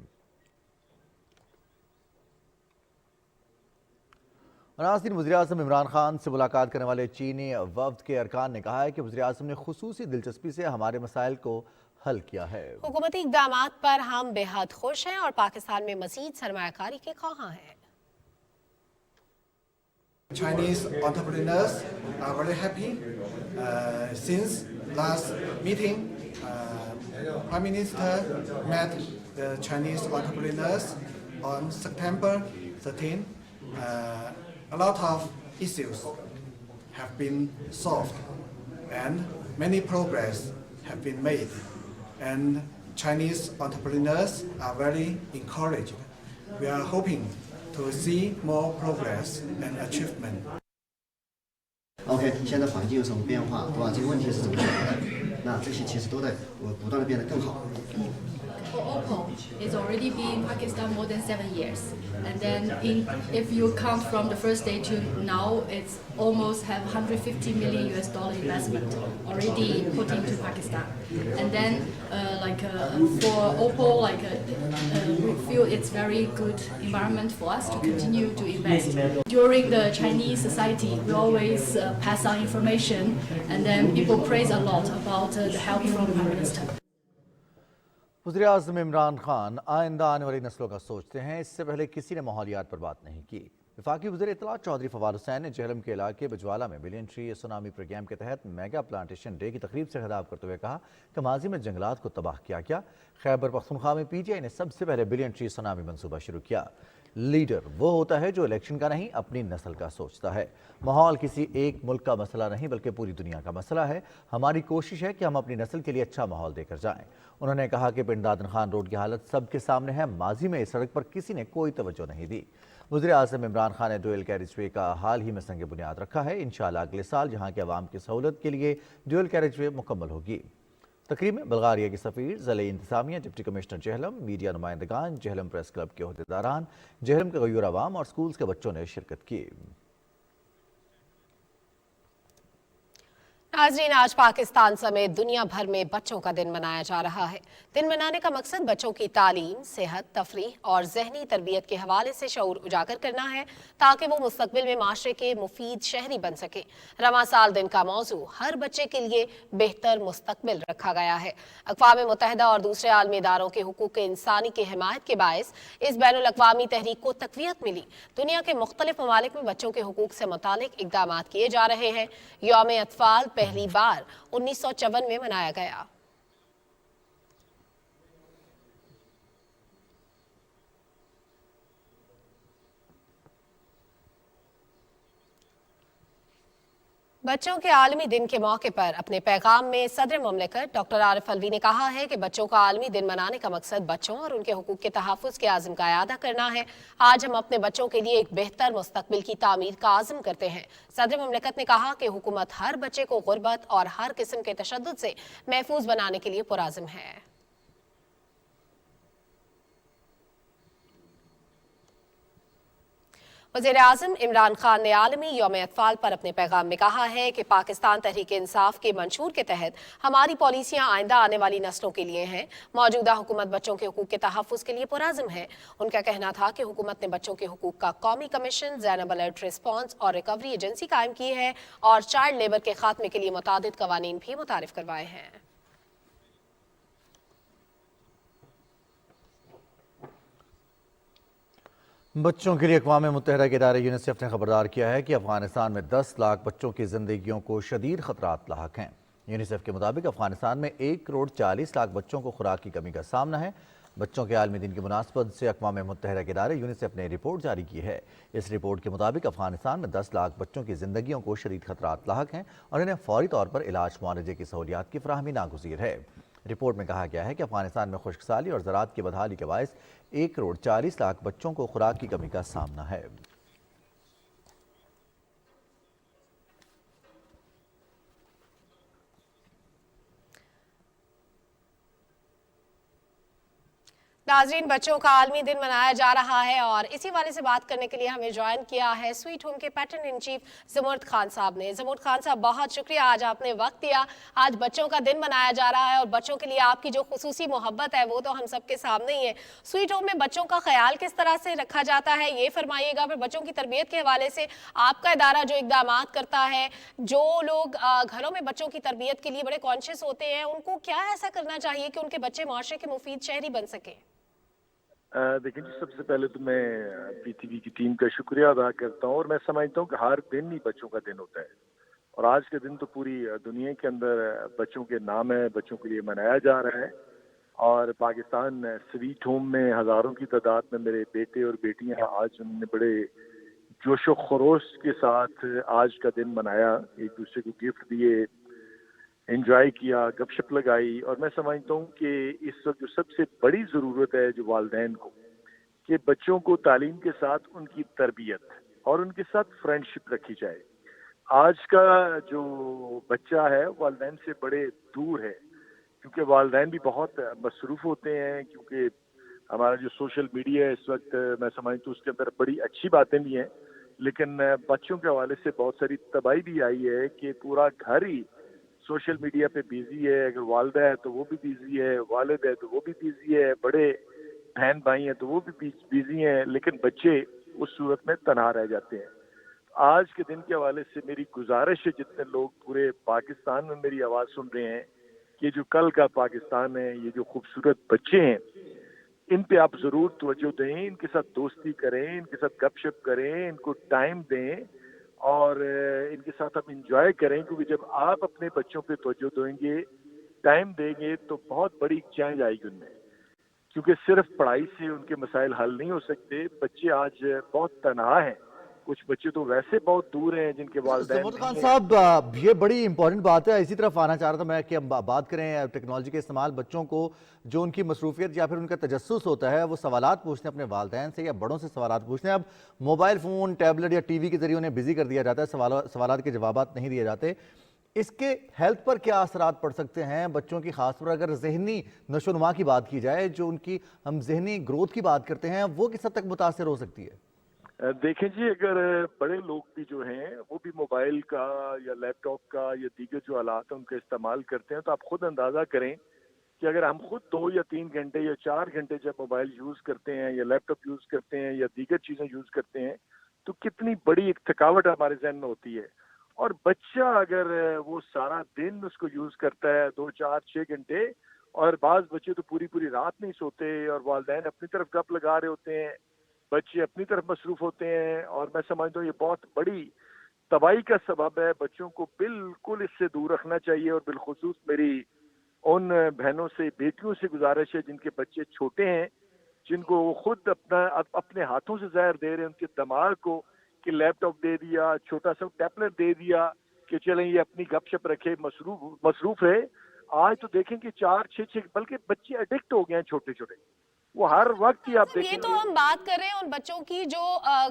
नाज़रीन, वज़ीर-ए-आज़म इमरान खान से मुलाकात करने वाले चीनी वफ़द के अरकान ने कहा है कि वज़ीर-ए-आज़म ने खुसूसी दिलचस्पी से हमारे मसाइल को हल किया है। हुकूमती इक़दामात पर हम बेहद खुश हैं और पाकिस्तान में मज़ीद सरमायाकारी के ख्वाहां हैं। Chinese entrepreneurs are very happy. Since last meeting, Prime Minister met the Chinese entrepreneurs on September 13. A lot of issues have been solved and many progress have been made. And Chinese entrepreneurs are very encouraged. We are hoping to see more progress and achievement. OK， 现在环境有什么变化，对吧？这个问题是怎么解决的？那这些其实都在不断的变得更好。Oppo has already been in Pakistan more than 7 years, and then if you count from the first day to now, it's almost have $150 million investment already put into Pakistan. And then for Oppo, we feel it's very good environment for us to continue to invest. During the Chinese society, we always pass on information, and then people praise a lot about the help from Prime Minister. वज़ीर-ए-आज़म इमरान खान आइंदा आने वाली नस्लों का सोचते हैं। इससे पहले किसी ने माहौलियात पर बात नहीं की। वफाकी वज़ीर इत्तला चौधरी फवाद हुसैन ने जहलम के इलाके बजवाला में बिलियन ट्री सुनामी प्रोग्राम के तहत मेगा प्लांटेशन डे की तकरीब से खिताब करते हुए कहा कि माजी में जंगलात को तबाह किया गया। खैबर पख्तूनख्वा में PTI ने सबसे पहले बिलियन ट्री सुनामी मनसूबा शुरू किया। लीडर वो होता है जो इलेक्शन का नहीं, अपनी नस्ल का सोचता है। माहौल किसी एक मुल्क का मसला नहीं बल्कि पूरी दुनिया का मसला है। हमारी कोशिश है कि हम अपनी नस्ल के लिए अच्छा माहौल देकर जाएं। उन्होंने कहा कि पिंड दादन खान रोड की हालत सबके सामने है। माजी में इस सड़क पर किसी ने कोई तवज्जो नहीं दी। वज़ीर-ए-आज़म इमरान खान ने ड्यूअल कैरिजवे का हाल ही में संग बुनियाद रखा है। इंशाअल्लाह अगले साल जहाँ के अवाम की सहूलत के लिए ड्यूअल कैरिजवे मुकम्मल होगी। तकरीब में बल्गारिया की सफ़ीर, ज़िले इंतज़ामिया, डिप्टी कमिश्नर जहलम, मीडिया नुमाइंदगान, जहलम प्रेस क्लब के अहदेदारान, जहलम के गयूर अवाम और स्कूल्स के बच्चों ने शिरकत की। नाज़रीन, आज पाकिस्तान समेत दुनिया भर में बच्चों का दिन मनाया जा रहा है। दिन मनाने का मकसद बच्चों की तालीम, सेहत, तफरीह और जहनी तरबियत के हवाले से शऊर उजागर करना है ताकि वो मुस्तकबिल में माशरे के मुफीद शहरी बन सके। रवां साल दिन का मौजू हर बच्चे के लिए बेहतर मुस्तकबिल रखा गया है। अक़वाम मुत्तहिदा और दूसरे आलमी इदारों के हुकूक इंसानी की हिमायत के बायस इस बैनुल अक़वामी तहरीक को तक़वियत मिली। दुनिया के मुख्तलिफ ममालिक में बच्चों के हुकूक से मुतालिक इक़दामात किए जा रहे हैं। यौम अतफ़ाल पहली बार 1954 में मनाया गया। बच्चों के आलमी दिन के मौके पर अपने पैगाम में सदर मुमलिकत डॉक्टर आरिफ अलवी ने कहा है कि बच्चों का आलमी दिन मनाने का मकसद बच्चों और उनके हुकूक के तहफ़्फ़ुज़ के आज़म का इयादा करना है। आज हम अपने बच्चों के लिए एक बेहतर मुस्तकबिल की तामीर का आज़म करते हैं। सदर मुमलिकत ने कहा कि हुकूमत हर बच्चे को गुर्बत और हर किस्म के तशद्दुद से महफूज बनाने के लिए पुराज़िम है। वज़ीर-ए-आज़म इमरान खान ने आलमी यौम अतफ़ाल पर अपने पैगाम में कहा है कि पाकिस्तान तहरीक इंसाफ के मंशूर के तहत हमारी पॉलिसियाँ आइंदा आने वाली नस्लों के लिए हैं। मौजूदा हुकूमत बच्चों के हुकूक के तहफ़्फ़ुज़ के लिए पुराज़िम है। उनका कहना था कि हुकूमत ने बच्चों के हुकूक का कौमी कमीशन, ज़ैनब अलर्ट रिस्पॉन्स और रिकवरी एजेंसी कायम की है और चाइल्ड लेबर के खात्मे के लिए मुतादिद कवानीन भी मुतारिफ करवाए हैं। बच्चों के लिए अक़वाम मुत्तहिदा के इदारे यूनिसेफ ने खबरदार किया है कि अफगानिस्तान में 10 लाख बच्चों की ज़िंदगियों को शदीद ख़तरात लाहक हैं। यूनिसेफ के मुताबिक अफगानिस्तान में 1 करोड़ 40 लाख बच्चों को खुराक की कमी का सामना है। बच्चों के आलमी दिन की मुनासबत से अक़वाम मुत्तहिदा के इदारे यूनिसेफ ने रिपोर्ट जारी की है। इस रिपोर्ट के मुताबिक अफगानिस्तान में 10 लाख बच्चों की ज़िंदगियों को शदीद ख़तरात लाहक हैं और इन्हें फ़ौरी तौर पर इलाज मुआलजे की सहूलियात की फराहमी नागुज़ीर है। रिपोर्ट में कहा गया है कि अफगानिस्तान में खुश्क साली और ज़राअत की बदहाली के बायस 1 करोड़ 40 लाख बच्चों को खुराक की कमी का सामना है। नाज़रीन, बच्चों का आलमी दिन मनाया जा रहा है और इसी वाले से बात करने के लिए हमें ज्वाइन किया है स्वीट होम के पैटर्न इन चीफ ज़मुर्द खान साहब ने। ज़मुर्द खान साहब, बहुत शुक्रिया, आज आपने वक्त दिया। आज बच्चों का दिन मनाया जा रहा है और बच्चों के लिए आपकी जो खुसूसी मोहब्बत है वो तो हम सबके सामने ही है। स्वीट होम में बच्चों का ख्याल किस तरह से रखा जाता है ये फरमाइएगा। फिर बच्चों की तरबियत के हवाले से आपका इदारा जो इक़दाम करता है, जो लोग घरों में बच्चों की तरबियत के लिए बड़े कॉन्शियस होते हैं, उनको क्या ऐसा करना चाहिए कि उनके बच्चे माशरे के मुफीद शहरी बन सके? देखिए जी, सबसे पहले तो मैं पीटीवी की टीम का शुक्रिया अदा करता हूँ और मैं समझता हूँ कि हर दिन ही बच्चों का दिन होता है और आज के दिन तो पूरी दुनिया के अंदर बच्चों के नाम है, बच्चों के लिए मनाया जा रहा है। और पाकिस्तान स्वीट होम में हज़ारों की तादाद में मेरे बेटे और बेटियां आज उन्होंने बड़े जोशो खरोश के साथ आज का दिन मनाया, एक दूसरे को गिफ्ट दिए, एंजॉय किया, गपशप लगाई। और मैं समझता हूँ कि इस वक्त जो सबसे बड़ी ज़रूरत है जो वालिदैन को, कि बच्चों को तालीम के साथ उनकी तरबियत और उनके साथ फ्रेंडशिप रखी जाए। आज का जो बच्चा है वालिदैन से बड़े दूर है, क्योंकि वालिदैन भी बहुत मसरूफ़ होते हैं, क्योंकि हमारा जो सोशल मीडिया है इस वक्त मैं समझता हूँ उसके अंदर बड़ी अच्छी बातें भी हैं, लेकिन बच्चों के हवाले से बहुत सारी तबाही भी आई है कि पूरा घर ही सोशल मीडिया पे बिजी है। अगर वालदा है तो वो भी बिजी है, वालिद है तो वो भी बिजी है, बड़े बहन भाई हैं तो वो भी बिजी हैं, लेकिन बच्चे उस सूरत में तनहा रह जाते हैं। आज के दिन के हवाले से मेरी गुजारिश है, जितने लोग पूरे पाकिस्तान में मेरी आवाज़ सुन रहे हैं, कि जो कल का पाकिस्तान है, ये जो खूबसूरत बच्चे हैं, इन पे आप ज़रूर तवज्जो दें, इनके साथ दोस्ती करें, इनके साथ गपशप करें, इनको टाइम दें और इनके साथ आप इंजॉय करें, क्योंकि जब आप अपने बच्चों पे तवज्जो देंगे, टाइम देंगे, तो बहुत बड़ी चेंज आएगी उनमें, क्योंकि सिर्फ पढ़ाई से उनके मसाइल हल नहीं हो सकते। बच्चे आज बहुत तनहा हैं, कुछ बच्चे तो वैसे बहुत दूर हैं जिनके वालिदैन ज़मुर्द खान साहब, ये बड़ी इंपॉर्टेंट बात है। इसी तरफ आना चाह रहा था मैं कि हम बात करें टेक्नोलॉजी के इस्तेमाल, बच्चों को जो उनकी मसरूफियत या फिर उनका तजस्सुस होता है, वो सवालात पूछते हैं अपने वालिदैन से या बड़ों से सवालात पूछते हैं। अब मोबाइल फ़ोन, टैबलेट या टीवी के जरिए उन्हें बिजी कर दिया जाता है, सवालात के जवाबात नहीं दिए जाते। इसके हेल्थ पर क्या असरात पड़ सकते हैं बच्चों की, खासतौर पर अगर जहनी नशोनुमा की बात की जाए, जो उनकी हम जहनी ग्रोथ की बात करते हैं, वो किस हद तक मुतासर हो सकती है? देखें जी, अगर बड़े लोग भी जो हैं वो भी मोबाइल का या लैपटॉप का या दीगर जो आलात हैं उनका इस्तेमाल करते हैं, तो आप खुद अंदाज़ा करें कि अगर हम खुद 2 या 3 घंटे या 4 घंटे जब मोबाइल यूज़ करते हैं या लैपटॉप यूज़ करते हैं या दीगर चीज़ें यूज़ करते हैं, तो कितनी बड़ी एक थकावट हमारे जहन में होती है। और बच्चा अगर वो सारा दिन उसको यूज़ करता है 2, 4, 6 घंटे, और बाज़ बच्चे तो पूरी पूरी रात नहीं सोते और वालिदैन अपनी तरफ गप लगा रहे होते हैं, बच्चे अपनी तरफ मसरूफ़ होते हैं, और मैं समझता हूँ ये बहुत बड़ी तबाही का सबब है। बच्चों को बिल्कुल इससे दूर रखना चाहिए। और बिलखुसूस मेरी उन बहनों से, बेटियों से गुजारिश है जिनके बच्चे छोटे हैं, जिनको वो खुद अपने हाथों से ज़हर दे रहे हैं उनके दिमाग को, कि लैपटॉप दे दिया, छोटा सा टैबलेट दे दिया कि चलें ये अपनी गपशप रखे, मसरूफ़ है। आज तो देखें कि 4, 6 बल्कि बच्चे एडिक्ट हो गए हैं छोटे छोटे, वो हर वक्त ही आप देखेंगे। ये तो हम बात कर रहे हैं उन बच्चों की जो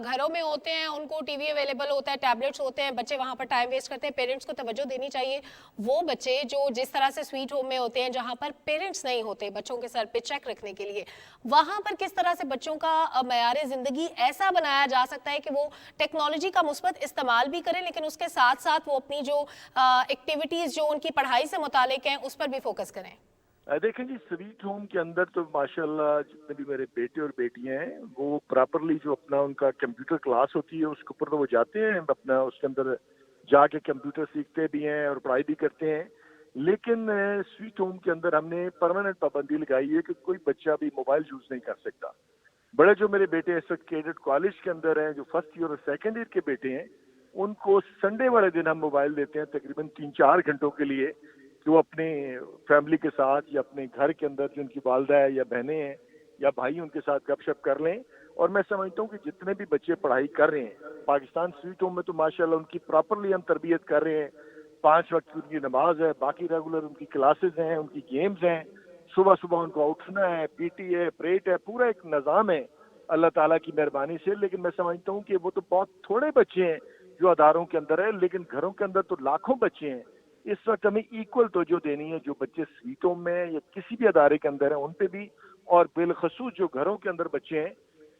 घरों में होते हैं, उनको टीवी अवेलेबल होता है, टैबलेट्स होते हैं, बच्चे वहां पर टाइम वेस्ट करते हैं। पेरेंट्स को तवज्जो देनी चाहिए। वो बच्चे जो जिस तरह से स्वीट होम में होते हैं, जहां पर पेरेंट्स नहीं होते बच्चों के सर पे चेक रखने के लिए, वहां पर किस तरह से बच्चों का मयार जिंदगी ऐसा बनाया जा सकता है कि वो टेक्नोलॉजी का मुस्बत इस्तेमाल भी करें, लेकिन उसके साथ साथ वो अपनी जो एक्टिविटीज जो उनकी पढ़ाई से मुतालिक हैं उस पर भी फोकस करें। देखें जी, स्वीट होम के अंदर तो माशाल्लाह जितने भी मेरे बेटे और बेटियां हैं, वो प्रॉपरली जो अपना उनका कंप्यूटर क्लास होती है उसके ऊपर तो वो जाते हैं, अपना उसके अंदर जाके कंप्यूटर सीखते भी हैं और पढ़ाई भी करते हैं। लेकिन स्वीट होम के अंदर हमने परमानेंट पाबंदी लगाई है कि कोई बच्चा भी मोबाइल यूज़ नहीं कर सकता। बड़े जो मेरे बेटे इस वक्त कैडेट कॉलेज के अंदर हैं, जो फर्स्ट ईयर और सेकंड ईयर के बेटे हैं, उनको संडे वाले दिन हम मोबाइल देते हैं तकरीबन 3-4 घंटों के लिए कि वो अपने फैमिली के साथ या अपने घर के अंदर जो उनकी वालदा है या बहनें हैं या भाई उनके साथ गपशप कर लें। और मैं समझता हूँ कि जितने भी बच्चे पढ़ाई कर रहे हैं पाकिस्तान स्वीट होम में, तो माशाल्लाह उनकी प्रॉपरली हम तरबियत कर रहे हैं। 5 वक्त की उनकी नमाज है, बाकी रेगुलर उनकी क्लासेस हैं, उनकी गेम्स हैं, सुबह सुबह उनको उठना है, पीटी है, प्रेट है, पूरा एक निज़ाम है अल्लाह ताला की मेहरबानी से। लेकिन मैं समझता हूँ कि वो तो बहुत थोड़े बच्चे हैं जो अदारों के अंदर है, लेकिन घरों के अंदर तो लाखों बच्चे हैं। इस वक्त हमें इक्वल तवज्जो देनी है जो बच्चे स्वीटों में या किसी भी अदारे के अंदर हैं उन पे भी, और बिलखसूस जो घरों के अंदर बच्चे हैं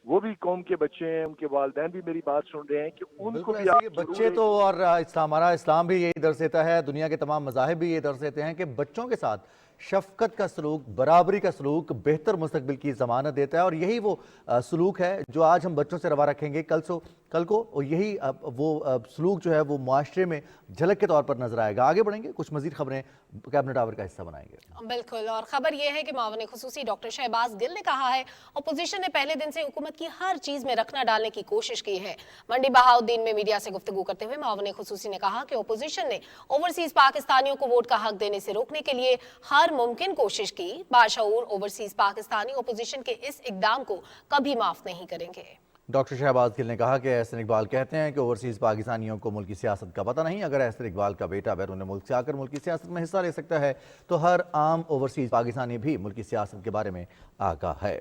वो भी कौम के बच्चे हैं, उनके वालिदैन भी मेरी बात सुन रहे हैं कि उनको भी आप बच्चे तो, और हमारा इस्लाम भी यही दर्श देता है, दुनिया के तमाम मज़ाहिब भी ये दर्श देते हैं कि बच्चों के साथ शफकत का सलूक, बराबरी का सलूक बेहतर मुस्तकबिल की ज़मानत देता है। और यही वो सलूक है जो आज हम बच्चों से रवा रखेंगे कल को, और यही वो सलूक जो है वो मुआशरे में झलक के तौर पर नजर आएगा। आगे बढ़ेंगे, कुछ मजीद खबरें कैबिनेट आवर का हिस्सा बनाएंगे। बिल्कुल, और खबर यह है कि मावन खुसूसी डॉक्टर शहबाज गिल ने कहा है अपोजिशन ने पहले दिन से हुकूमत की हर चीज में रखना डालने की कोशिश की है। मंडी बहाउद्दीन में मीडिया से गुफ्तगू करते हुए मावन खुसूसी ने कहा कि अपोजिशन ने ओवरसीज पाकिस्तानियों को वोट का हक देने से रोकने के लिए हर मुमकिन कोशिश की। बाशऊर ओवरसीज पाकिस्तानी अपोजिशन के इस इकदाम को कभी माफ नहीं करेंगे। डॉक्टर शहबाज गिल ने कहा कि एहसन इकबाल कहते हैं कि ओवरसीज़ पाकिस्तानियों को मुल्क की सियासत का पता नहीं। अगर एहसन इकबाल का बेटा बैरून मुल्क से आकर मुल्क की सियासत में हिस्सा ले सकता है तो हर आम ओवरसीज़ पाकिस्तानी भी मुल्क की सियासत के बारे में आगाह है।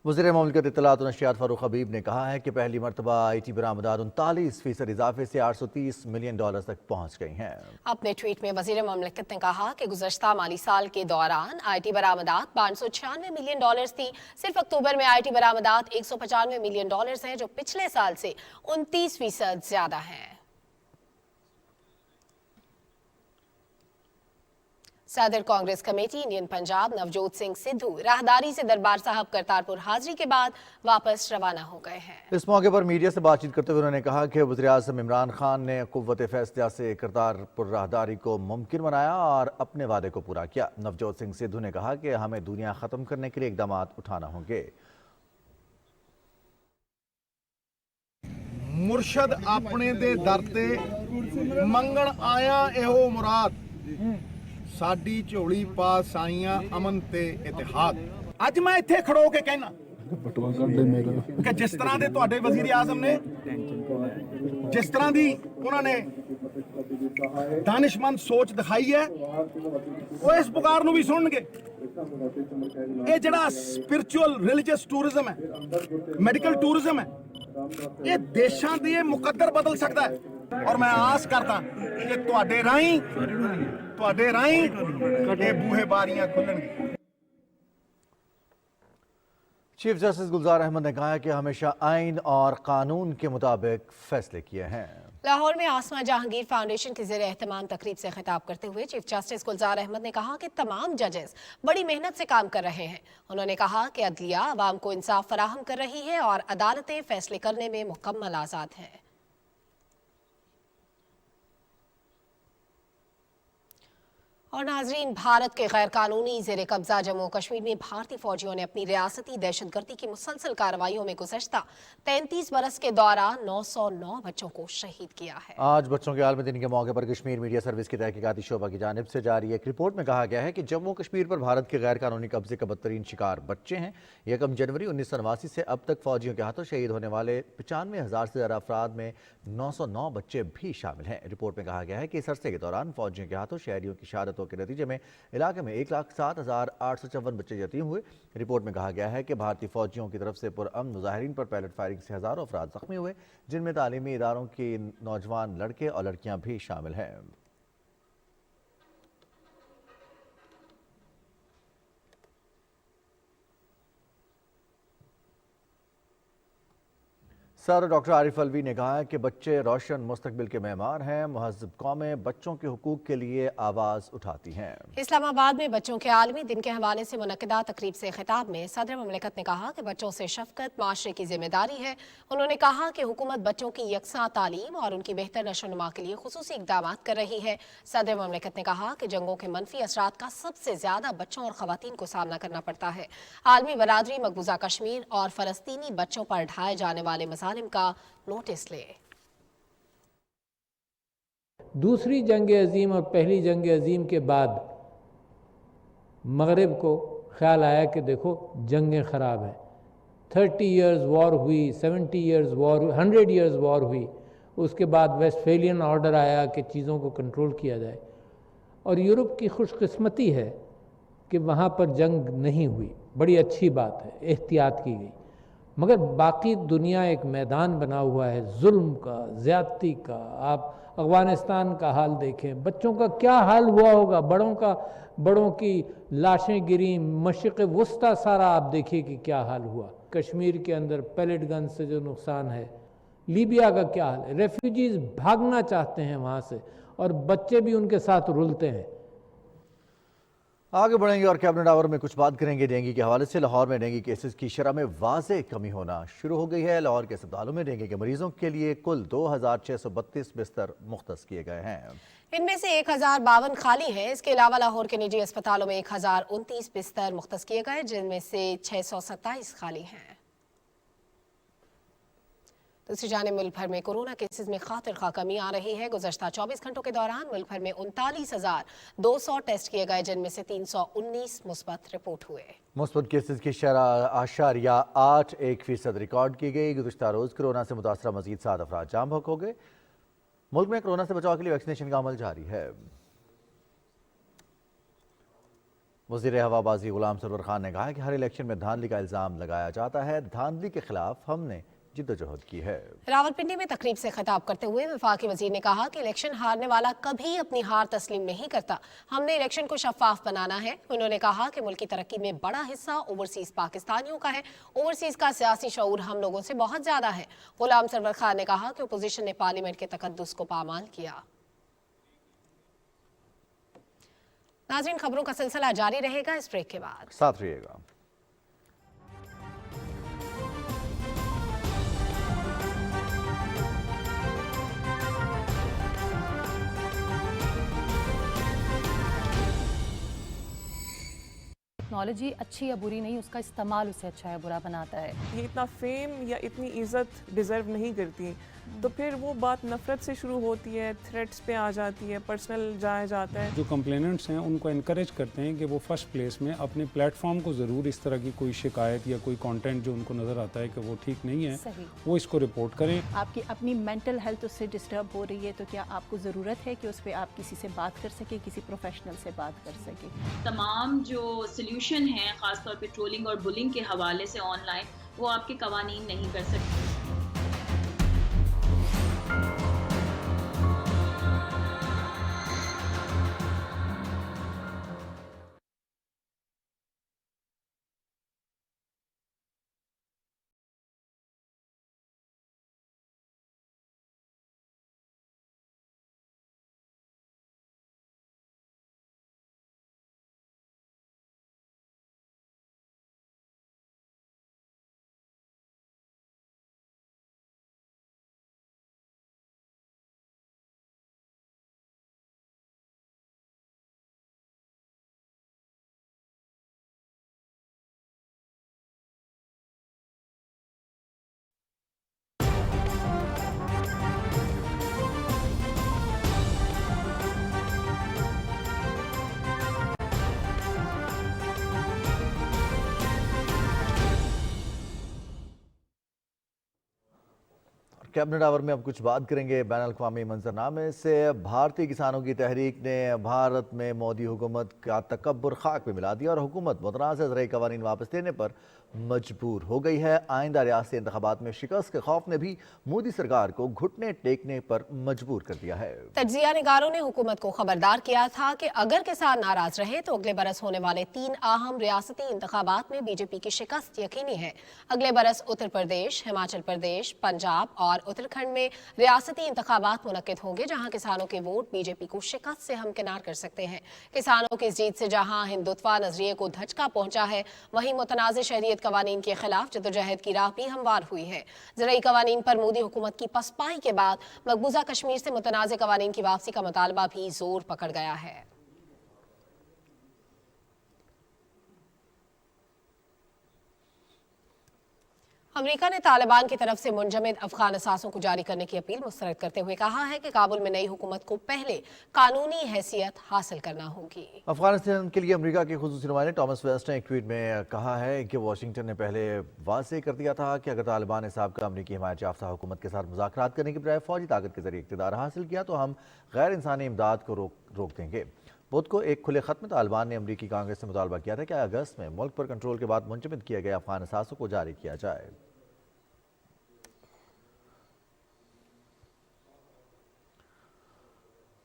वज़ीर ममलिकत इत्तलात और नशियात फ़ारूक हबीब ने कहा है कि पहली मरतबा IT बरामदात 39% इजाफे से $830 मिलियन तक पहुँच गई हैं। अपने ट्वीट में वज़ीर ममलिकत ने कहा कि गुज़श्ता माली साल के दौरान IT बरामदात $596 मिलियन थी। सिर्फ अक्टूबर में IT बरामदात $195 मिलियन हैं, जो पिछले साल से 29% ज्यादा हैं। सदर कांग्रेस कमेटी इंडियन पंजाब नवजोत सिंह सिद्धू राहदारी से दरबार साहब करतारपुर हाजिरी के बाद वापस रवाना हो गए हैं। इस मौके पर मीडिया से बातचीत करते हुए उन्होंने कहा कि वज़ीर आज़म इमरान खान ने कुव्वत फैसला से करतारपुर राहदारी को मुमकिन बनाया और अपने वादे को पूरा किया। नवजोत सिंह सिद्धू ने कहा कि हमें दुनिया ख़त्म करने के लिए इक़दाम उठाना होंगे। मुर्शद अपने दे दर ते मंगण आया एहो मुराद, साडी झोली पा साइयां अमन ते इतिहाद। अज मैं इत्थे खड़ो के कहना कि जिस तरह दे तुहाडे वज़ीर आज़म ने, जिस तरह दी उन्होंने दानिशमंद सोच दिखाई है, वो इस पुकार नूं भी सुनणगे। ये जिहड़ा स्पिरिचुअल रिलीजियस टूरिज्म है, मेडिकल टूरिज्म है, ये देशां दे मुकद्दर बदल सकता है। और मैं आस करता कि तुहाडे राहीं ये बूहे बारियां खुलणगी। चीफ जस्टिस गुलजार अहमद ने कहा है कि हमेशा आइन और कानून के मुताबिक फैसले किए हैं। लाहौर में आसमा जहांगीर फाउंडेशन की ज़ेरे एहतमाम तकरीब से खिताब करते हुए चीफ जस्टिस गुलजार अहमद ने कहा कि तमाम जजेस बड़ी मेहनत से काम कर रहे हैं। उन्होंने कहा कि अदलिया आवाम को इंसाफ फराहम कर रही है और अदालतें फैसले करने में मुकम्मल आज़ाद हैं। और नाजरीन, भारत के गैर कानूनी जेर कब्जा जम्मू कश्मीर में भारतीय फौजियों ने अपनी रियासती दहशतगर्दी की मुसलसल कार्रवाइयों में गुज़श्ता 33 बरस के दौरान 909 बच्चों को शहीद किया है। आज बच्चों के आलमी दिन के मौके पर कश्मीर मीडिया सर्विस की तहकीकाती शोबा की जानिब से जारी एक रिपोर्ट में कहा गया है कि जम्मू कश्मीर पर भारत के गैर कानूनी कब्जे का बदतरीन शिकार बच्चे हैं। 1 जनवरी 1989 से अब तक फौजियों के हाथों शहीद होने वाले 95,000 से ज़्यादा अफराद में 909 बच्चे भी शामिल हैं। रिपोर्ट में कहा गया है कि इस अरसे के दौरान फौजियों के हाथों शहरियों की शहादतों के नतीजे में इलाके में 1,07,854 बच्चे यतीम हुए। रिपोर्ट में कहा गया है कि भारतीय फौजियों की तरफ से पुरअमन मुजाहिरीन पर पैलेट फायरिंग से हज़ारों अफराद जख्मी हुए, जिनमें तालीमी इदारों के नौजवान लड़के और लड़कियां भी शामिल हैं। सर डॉक्टर आरिफ अलवी ने कहा है कि बच्चे रोशन मुस्तकबिल के मेहमान हैं। महज़ब कौमें बच्चों के हुकूक के लिए आवाज़ उठाती हैं। इस्लामाबाद में बच्चों के आलमी दिन के हवाले से मुनक्किदा तकरीब से खिताब में सदर ममलिकत ने कहा कि बच्चों से शफकत माशरे की जिम्मेदारी है। उन्होंने कहा कि हुकूमत बच्चों की यकसा तालीम और उनकी बेहतर नशोनुमा के लिए खुसूसी इक़दाम कर रही है। सदर ममलिकत ने कहा कि जंगों के मनफी असरात का सबसे ज़्यादा बच्चों और ख़वातीन को सामना करना पड़ता है। आलमी बरादरी मकबूजा कश्मीर और फ़लस्तीनी बच्चों पर ढाए जाने वाले मज़ालिम का नोटिस ले। दूसरी जंग अजीम और पहली जंग अजीम के बाद मगरिब को ख्याल आया कि देखो जंगें ख़राब हैं। 30 इयर्स वॉर हुई, 70 इयर्स वॉर, 100 इयर्स वॉर हुई। उसके बाद वेस्टफेलियन ऑर्डर आया कि चीज़ों को कंट्रोल किया जाए। और यूरोप की खुशकिस्मती है कि वहाँ पर जंग नहीं हुई, बड़ी अच्छी बात है, एहतियात की गई। मगर बाकी दुनिया एक मैदान बना हुआ है जुल्म का, ज़्यादती का। आप अफ़गानिस्तान का हाल देखें, बच्चों का क्या हाल हुआ होगा, बड़ों की लाशें गिरी। मशरिक़ वुस्ता सारा आप देखिए कि क्या हाल हुआ। कश्मीर के अंदर पैलेट गन से जो नुकसान है, लीबिया का क्या हाल है। रेफ्यूजीज़ भागना चाहते हैं वहाँ से और बच्चे भी उनके साथ रुलते हैं। आगे बढ़ेंगे और कैबिनेट आवर में कुछ बात करेंगे डेंगू के हवाले से। लाहौर में डेंगू केसेस की शरह में वाज़ेह कमी होना शुरू हो गई है। लाहौर के अस्पतालों में डेंगू के मरीजों के लिए कुल 2632 बिस्तर मुख्तस किए गए हैं। इनमें से 1052 खाली हैं। इसके अलावा लाहौर के निजी अस्पतालों में 1029 बिस्तर मुख्तस किए गए, जिनमें से 627 खाली हैं। दूसरी जानिब मुल्क भर में कोरोना केसेस में खातिर खा कमी आ रही है। गुज़श्ता 24 घंटों के दौरान मुल्क भर में 39,200 टेस्ट किए गए, जिनमें से 319 मुस्बत रिपोर्ट हुए। मुस्बत केसेस की शरह 8.1% रिकॉर्ड की गई। गुज़श्ता रोज़ कोरोना से मुतासरा मजीद 7 अफराद जाम बहक हो गए। मुल्क में कोरोना से बचाव के लिए वैक्सीनेशन का अमल जारी है। वज़ीर हवाबाजी गुलाम सरवर खान ने कहा है कि हर इलेक्शन में धांधली का इल्ज़ाम लगाया जाता है। धांधली के खिलाफ हमने जिद्दोजहद की है। रावलपिंडी में तकरीब से खिताब करते हुए वफाकी वजीर ने कहा कि इलेक्शन हारने वाला कभी अपनी हार तस्लीम नहीं करता। हमने इलेक्शन को शफाफ बनाना है। उन्होंने कहा कि मुल्क की तरक्की में बड़ा हिस्सा ओवरसीज पाकिस्तानियों का है। ओवरसीज का सियासी शऊर हम लोगों से बहुत ज्यादा है। गुलाम सरवर खान ने कहा कि अपोजिशन ने पार्लियामेंट के तकद्दुस को पामाल किया। नाज़रीन, खबरों का सिलसिला जारी रहेगा इस ब्रेक के बाद, साथ रहिएगा। टेक्नोलॉजी अच्छी या बुरी नहीं, उसका इस्तेमाल उसे अच्छा या बुरा बनाता है। ये इतना फेम या इतनी इज्जत डिज़र्व नहीं करती, तो फिर वो बात नफरत से शुरू होती है, थ्रेट्स पे आ जाती है, पर्सनल जाया जाता है। जो कंप्लेनेंट्स हैं उनको इनकरेज करते हैं कि वो फर्स्ट प्लेस में अपने प्लेटफॉर्म को ज़रूर इस तरह की कोई शिकायत या कोई कंटेंट जो उनको नज़र आता है कि वो ठीक नहीं है, वो इसको रिपोर्ट करें। आपकी अपनी मेंटल हेल्थ उससे डिस्टर्ब हो रही है, तो क्या आपको ज़रूरत है कि उस पर आप किसी से बात कर सके, किसी प्रोफेशनल से बात कर सके। तमाम जो सोल्यूशन हैं ख़ासतौर पर ट्रोलिंग और बुलिंग के हवाले से ऑनलाइन, वो आपके कवानीन नहीं कर सकते। कैबिनेट आवर में अब कुछ बात करेंगे बैनुल-अक़वामी मंजरनामे से। भारतीय किसानों की तहरीक ने भारत में मोदी हुकूमत का तकब्बुर खाक पे मिला दिया और हुकूमत मुतनाज़ ज़रई क़वानीन वापस लेने पर मजबूर हो गई है। आइंदा रियासती इंतखाबात में शिकस्त के खौफ ने भी मोदी सरकार को घुटने टेकने पर मजबूर कर दिया है। तज्जिया निगारों ने हुकूमत को खबरदार किया था कि अगर किसान नाराज रहे तो अगले बरस होने वाले 3 अहम रियासती इंतखाबात में बीजेपी की शिकस्त यकीनी है। अगले बरस उत्तर प्रदेश, हिमाचल प्रदेश, पंजाब और उत्तराखंड में रियासती इंतखाबात मुनक्किद होंगे, जहां किसानों के वोट बीजेपी को शिकस्त से हमकिनार कर सकते हैं। किसानों की इस जीत से जहां हिंदुत्व नजरिए को धचका पहुंचा है, वहीं मुतनाज़ शरीयत कवानीन के खिलाफ जदोजहद की राह भी हमवार हुई है। ज़राई कवानीन पर मोदी हुकूमत की पसपाई के बाद मकबूजा कश्मीर से मुतनाज़ कवानीन की वापसी का मुतालबा भी जोर पकड़ गया है। अमेरिका ने तालिबान की तरफ से मुंजमद अफगान असासों को जारी करने की अपील मुस्तरद करते हुए कहा है कि काबुल में नई हुकूमत को पहले कानूनी हैसियत हासिल करना होगी। अफगानिस्तान के लिए अमेरिका के खुसूसी नुमाइंदे टॉमस वेस्ट ने एक ट्वीट में कहा है कि वाशिंगटन ने पहले वाज़ेह कर दिया था कि अगर तालिबान ने साबिक़ा अमरीकी हिमायत याफ्ता हुकूमत के साथ मुज़ाकरात करने के बजाय फौजी ताकत के जरिए इक़्तिदार हासिल किया तो हम गैर इंसानी इमदाद को रोक देंगे। बुध को एक खुले खत में तालिबान ने अमरीकी कांग्रेस से मुतालबा किया था कि अगस्त में मुल्क पर कंट्रोल के बाद मुंजमद किए गए अफगान असासों को जारी किया जाए।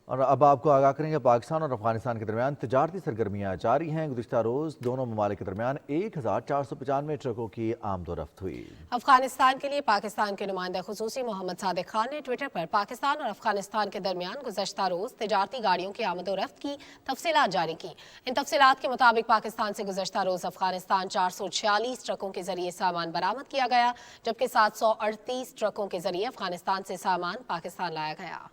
और अब आपको आगाह करेंगे, पाकिस्तान और अफगानिस्तान के दरमियान तिजारती सरगर्मियाँ जारी हैं। गुज़िश्ता रोज़ दोनों ममालिक के दरमियान 1495 ट्रकों की आमदोरफ्त हुई। अफगानिस्तान के लिए पाकिस्तान के नुमाइंदा खुसूसी मोहम्मद सादिक खान ने ट्विटर पर पाकिस्तान और अफगानिस्तान के दरमियान गुज़श्ता रोज़ तिजारती गाड़ियों की आमदोरफ्त की तफसीलात जारी की। इन तफसीलात के मुताबिक पाकिस्तान से गुज़श्ता रोज़ अफगानिस्तान 446 ट्रकों के जरिए सामान बरामद किया गया, जबकि 738 ट्रकों के जरिए अफगानिस्तान से सामान पाकिस्तान लाया गया।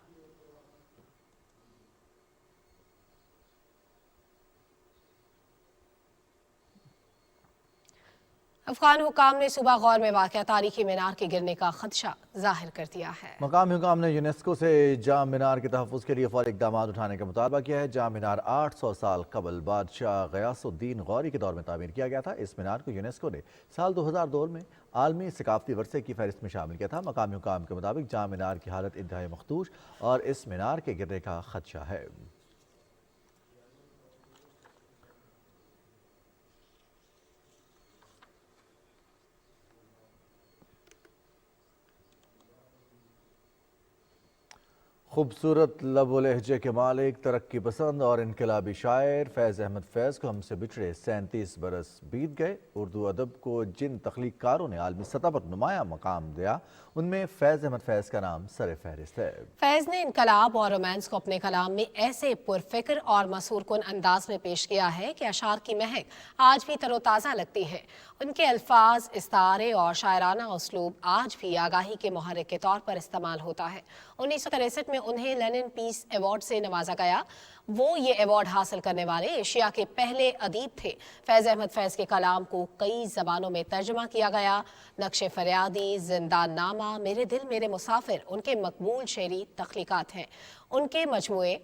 अफगान हुकाम ने सुबह गौर में वाक़या तारीखी मीनार के गिरने का खदशा जाहिर कर दिया है। मकामी हुकाम ने यूनेस्को से जाम मीनार के तहफ़्फ़ुज़ के लिए फौरी इक़दाम उठाने का मुतालबा किया है। जाम मीनार 800 साल कबल बादशाह गयासुद्दीन गौरी के दौर में तामीर किया गया था। इस मीनार को यूनेस्को ने साल 2002 में आलमी सकाफ़ती वरसे की फहरिस्त में शामिल किया था। मकामी हुकाम के मुताबिक जाम मीनार की हालत इंतहाई मखदूश और इस मीनार के गिरने का खदशा है। खूबसूरत लब लहजे के मालिक, तरक्की पसंद और इनकलाबी शायर फैज़ अहमद फैज़ को हमसे बिछड़े 37 बरस बीत गए। उर्दू अदब को जिन तख्लीक़कारों ने आलमी सतह पर नुमाया मकाम दिया, उनमें फैज़ अहमद फैज़ का नाम सर फहरिस्त है। फैज़ ने इनकलाब और रोमांस को अपने कलाम में ऐसे पुरफ़िक्र और मसूर कुन अंदाज में पेश किया है कि अशार की महक आज भी तरोताज़ा लगती है। उनके अल्फाज, इस्तारे और शायराना उसलूब आज भी आगाही के मुहर्रिक के तौर पर इस्तेमाल होता है। 1963 में उन्हें लेनिन पीस अवार्ड से नवाजा गया। वो ये अवार्ड हासिल करने वाले एशिया के पहले अदीब थे। फैज़ अहमद फैज़ के कलाम को कई ज़बानों में तर्जुमा किया गया। नक्शे फरियादी, जिंदान नामा, मेरे दिल मेरे मुसाफिर उनके मकबूल शेरी तख्लीकात हैं। उनके मजमूए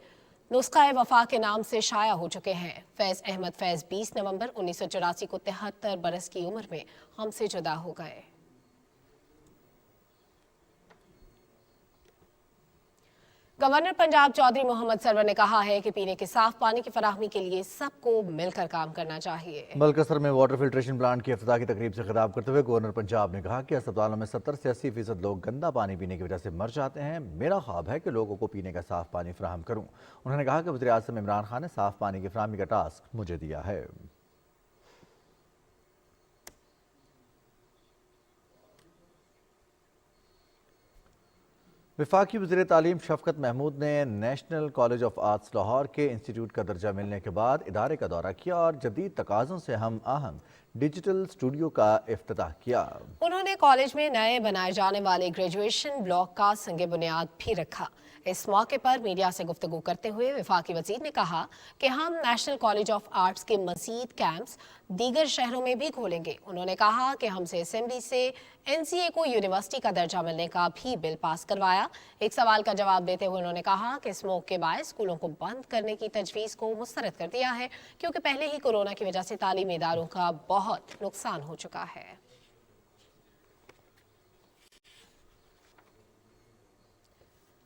नुस्खा वफा के नाम से शाया हो चुके हैं। फैज़ अहमद फैज़ 20 नवंबर 1984 को 73 बरस की उम्र में हमसे जुदा हो गए। गवर्नर पंजाब चौधरी मोहम्मद सरवर ने कहा है कि पीने के साफ पानी की फराहमी के लिए सबको मिलकर काम करना चाहिए। बलकसर में वाटर फिल्ट्रेशन प्लांट की इफ्तिताह की तकरीब से खिताब करते हुए गवर्नर पंजाब ने कहा कि अस्पतालों में 70 से 80% लोग गंदा पानी पीने की वजह से मर जाते हैं। मेरा ख्वाब है कि लोगों को पीने का साफ पानी फराहम करूँ। उन्होंने कहा कि वज़ीर-ए-आज़म इमरान खान ने साफ पानी की फराहमी का टास्क मुझे दिया है। वफाकी वज़ीर तालीम शफ़क़त महमूद ने national college of arts Lahore के इंस्टीट्यूट का दर्जा मिलने के बाद इदारे का दौरा किया और जदीद तकाज़ों से हम आहंग डिजिटल स्टूडियो का इफ्तिताह किया। उन्होंने कॉलेज में नए बनाए जाने वाले ग्रेजुएशन ब्लॉक का संगे बुनियाद भी रखा। इस मौके पर मीडिया से गुफ्तगू करते हुए वफाकी वज़ीर ने कहा कि हम नेशनल कॉलेज ऑफ आर्ट्स के मज़ीद कैंप्स दीगर शहरों में भी खोलेंगे। उन्होंने कहा कि हमसे असेंबली से NCA को यूनिवर्सिटी का दर्जा मिलने का भी बिल पास करवाया। एक सवाल का जवाब देते हुए उन्होंने कहा कि स्मोक के बायस स्कूलों को बंद करने की तजवीज़ को मुस्तरद कर दिया है, क्योंकि पहले ही कोरोना की वजह से तालीमी इदारों का बहुत नुकसान हो चुका है।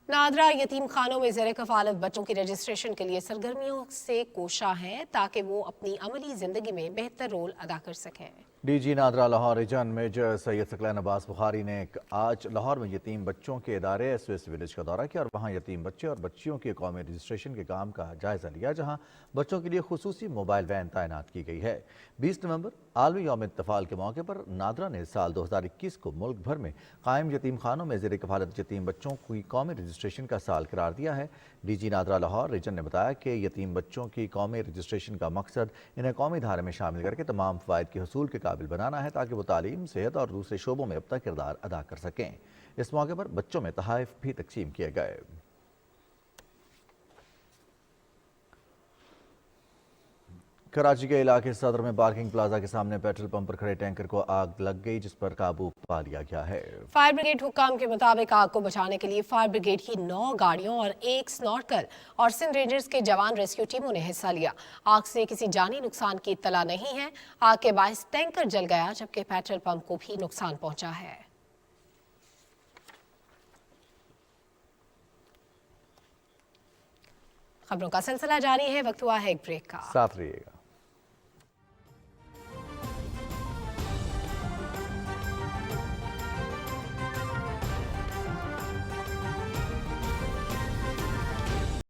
नादरा यतीम खानों में ज़ेर कफ़ालत बच्चों की रजिस्ट्रेशन के लिए सरगर्मियों से कोशा है ताकि वो अपनी अमली ज़िंदगी में बेहतर रोल अदा कर सकें। DG NADRA Lahore region major Syed Saqlain Abbas Bukhari ने आज लाहौर में यतीम बच्चों के इदारे SOS विलेज का दौरा किया और वहाँ यतीम बच्चे और बच्चियों के कौमी रजिस्ट्रेशन के काम का जायजा लिया, जहाँ बच्चों के लिए खुसूसी मोबाइल वैन तैनात की गई है। 20 नवंबर आलमी यौम इत्तफाल के मौके पर नादरा ने साल 2021 को मुल्क भर में कायम यतीम खानों में ज़ेर कफालत यतीम बच्चों की कौमी रजिस्ट्रेशन का साल करार दिया है। DG नादरा लाहौर रीजन ने बताया कि यतीम बच्चों की कौमी रजिस्ट्रेशन का मकसद इन्हें कौमी धारे में शामिल करके तमाम फ़वाइद के हसूल के काबिल बनाना है, ताकि वो तालीम, सेहत और दूसरे शोबों में अपना किरदार अदा कर सकें। इस मौके पर बच्चों में तोहफ़े भी तकसीम किए गए। कराची के इलाके सदर में पार्किंग प्लाजा के सामने पेट्रोल पंप पर खड़े टैंकर को आग लग गई, जिस पर काबू पा लिया गया है। फायर ब्रिगेड हुक्काम के मुताबिक आग को बचाने के लिए फायर ब्रिगेड की 9 गाड़ियों और 1 स्नॉर्कल और सिंध रेंजर्स के जवान रेस्क्यू टीमों ने हिस्सा लिया। आग से किसी जानी नुकसान की इत्तला नहीं है। आग के बायस टैंकर जल गया, जबकि पेट्रोल पंप को भी नुकसान पहुंचा है। खबरों का सिलसिला जारी है, वक्त हुआ है एक ब्रेक का, साथ रहिएगा।